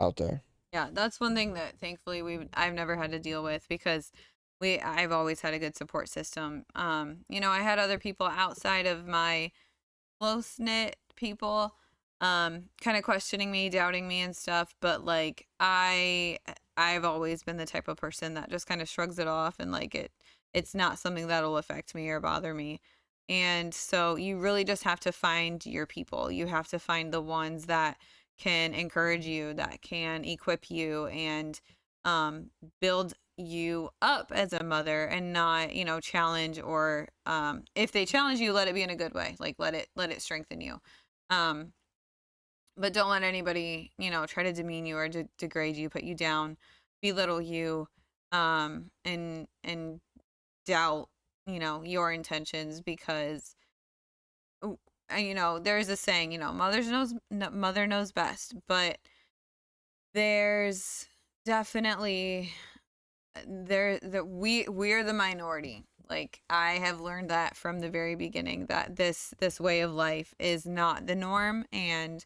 out there? Yeah, that's one thing that thankfully I've never had to deal with, because I've always had a good support system. I had other people outside of my close knit people, kind of questioning me, doubting me and stuff, but like I've always been the type of person that just kind of shrugs it off, and like it's not something that'll affect me or bother me. And so you really just have to find your people. You have to find the ones that can encourage you, that can equip you, and um, build you up as a mother, and not, challenge, or if they challenge you, let it be in a good way. Like, let it strengthen you. Um, but don't let anybody, try to demean you or degrade you, put you down, belittle you, and doubt, your intentions, because there's a saying, mother knows best, but there's definitely there that we're the minority. Like, I have learned that from the very beginning, that this way of life is not the norm. And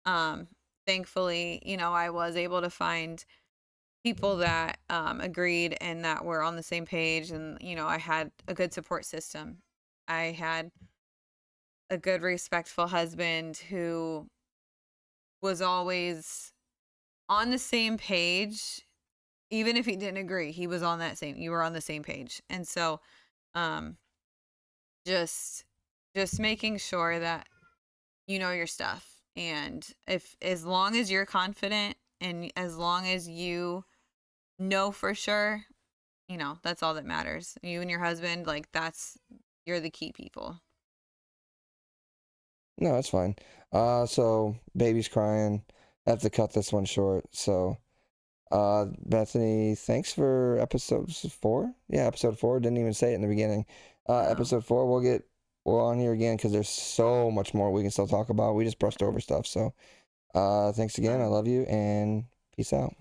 um thankfully, I was able to find people that agreed, and that were on the same page, and I had a good support system. I had a good, respectful husband who was always on the same page. Even if he didn't agree, he was on that same you were on the same page. And so um just making sure that you know your stuff, and if as long as you're confident, and as long as you know for sure, that's all that matters. You and your husband, like, you're the key people. No, that's fine. So baby's crying. I have to cut this one short. So, Bethany, thanks for episode 4. Yeah, episode 4. Didn't even say it in the beginning. Oh, Episode 4. We're on here again because there's so much more we can still talk about. We just brushed over stuff. So, thanks again. I fun. love you and peace out.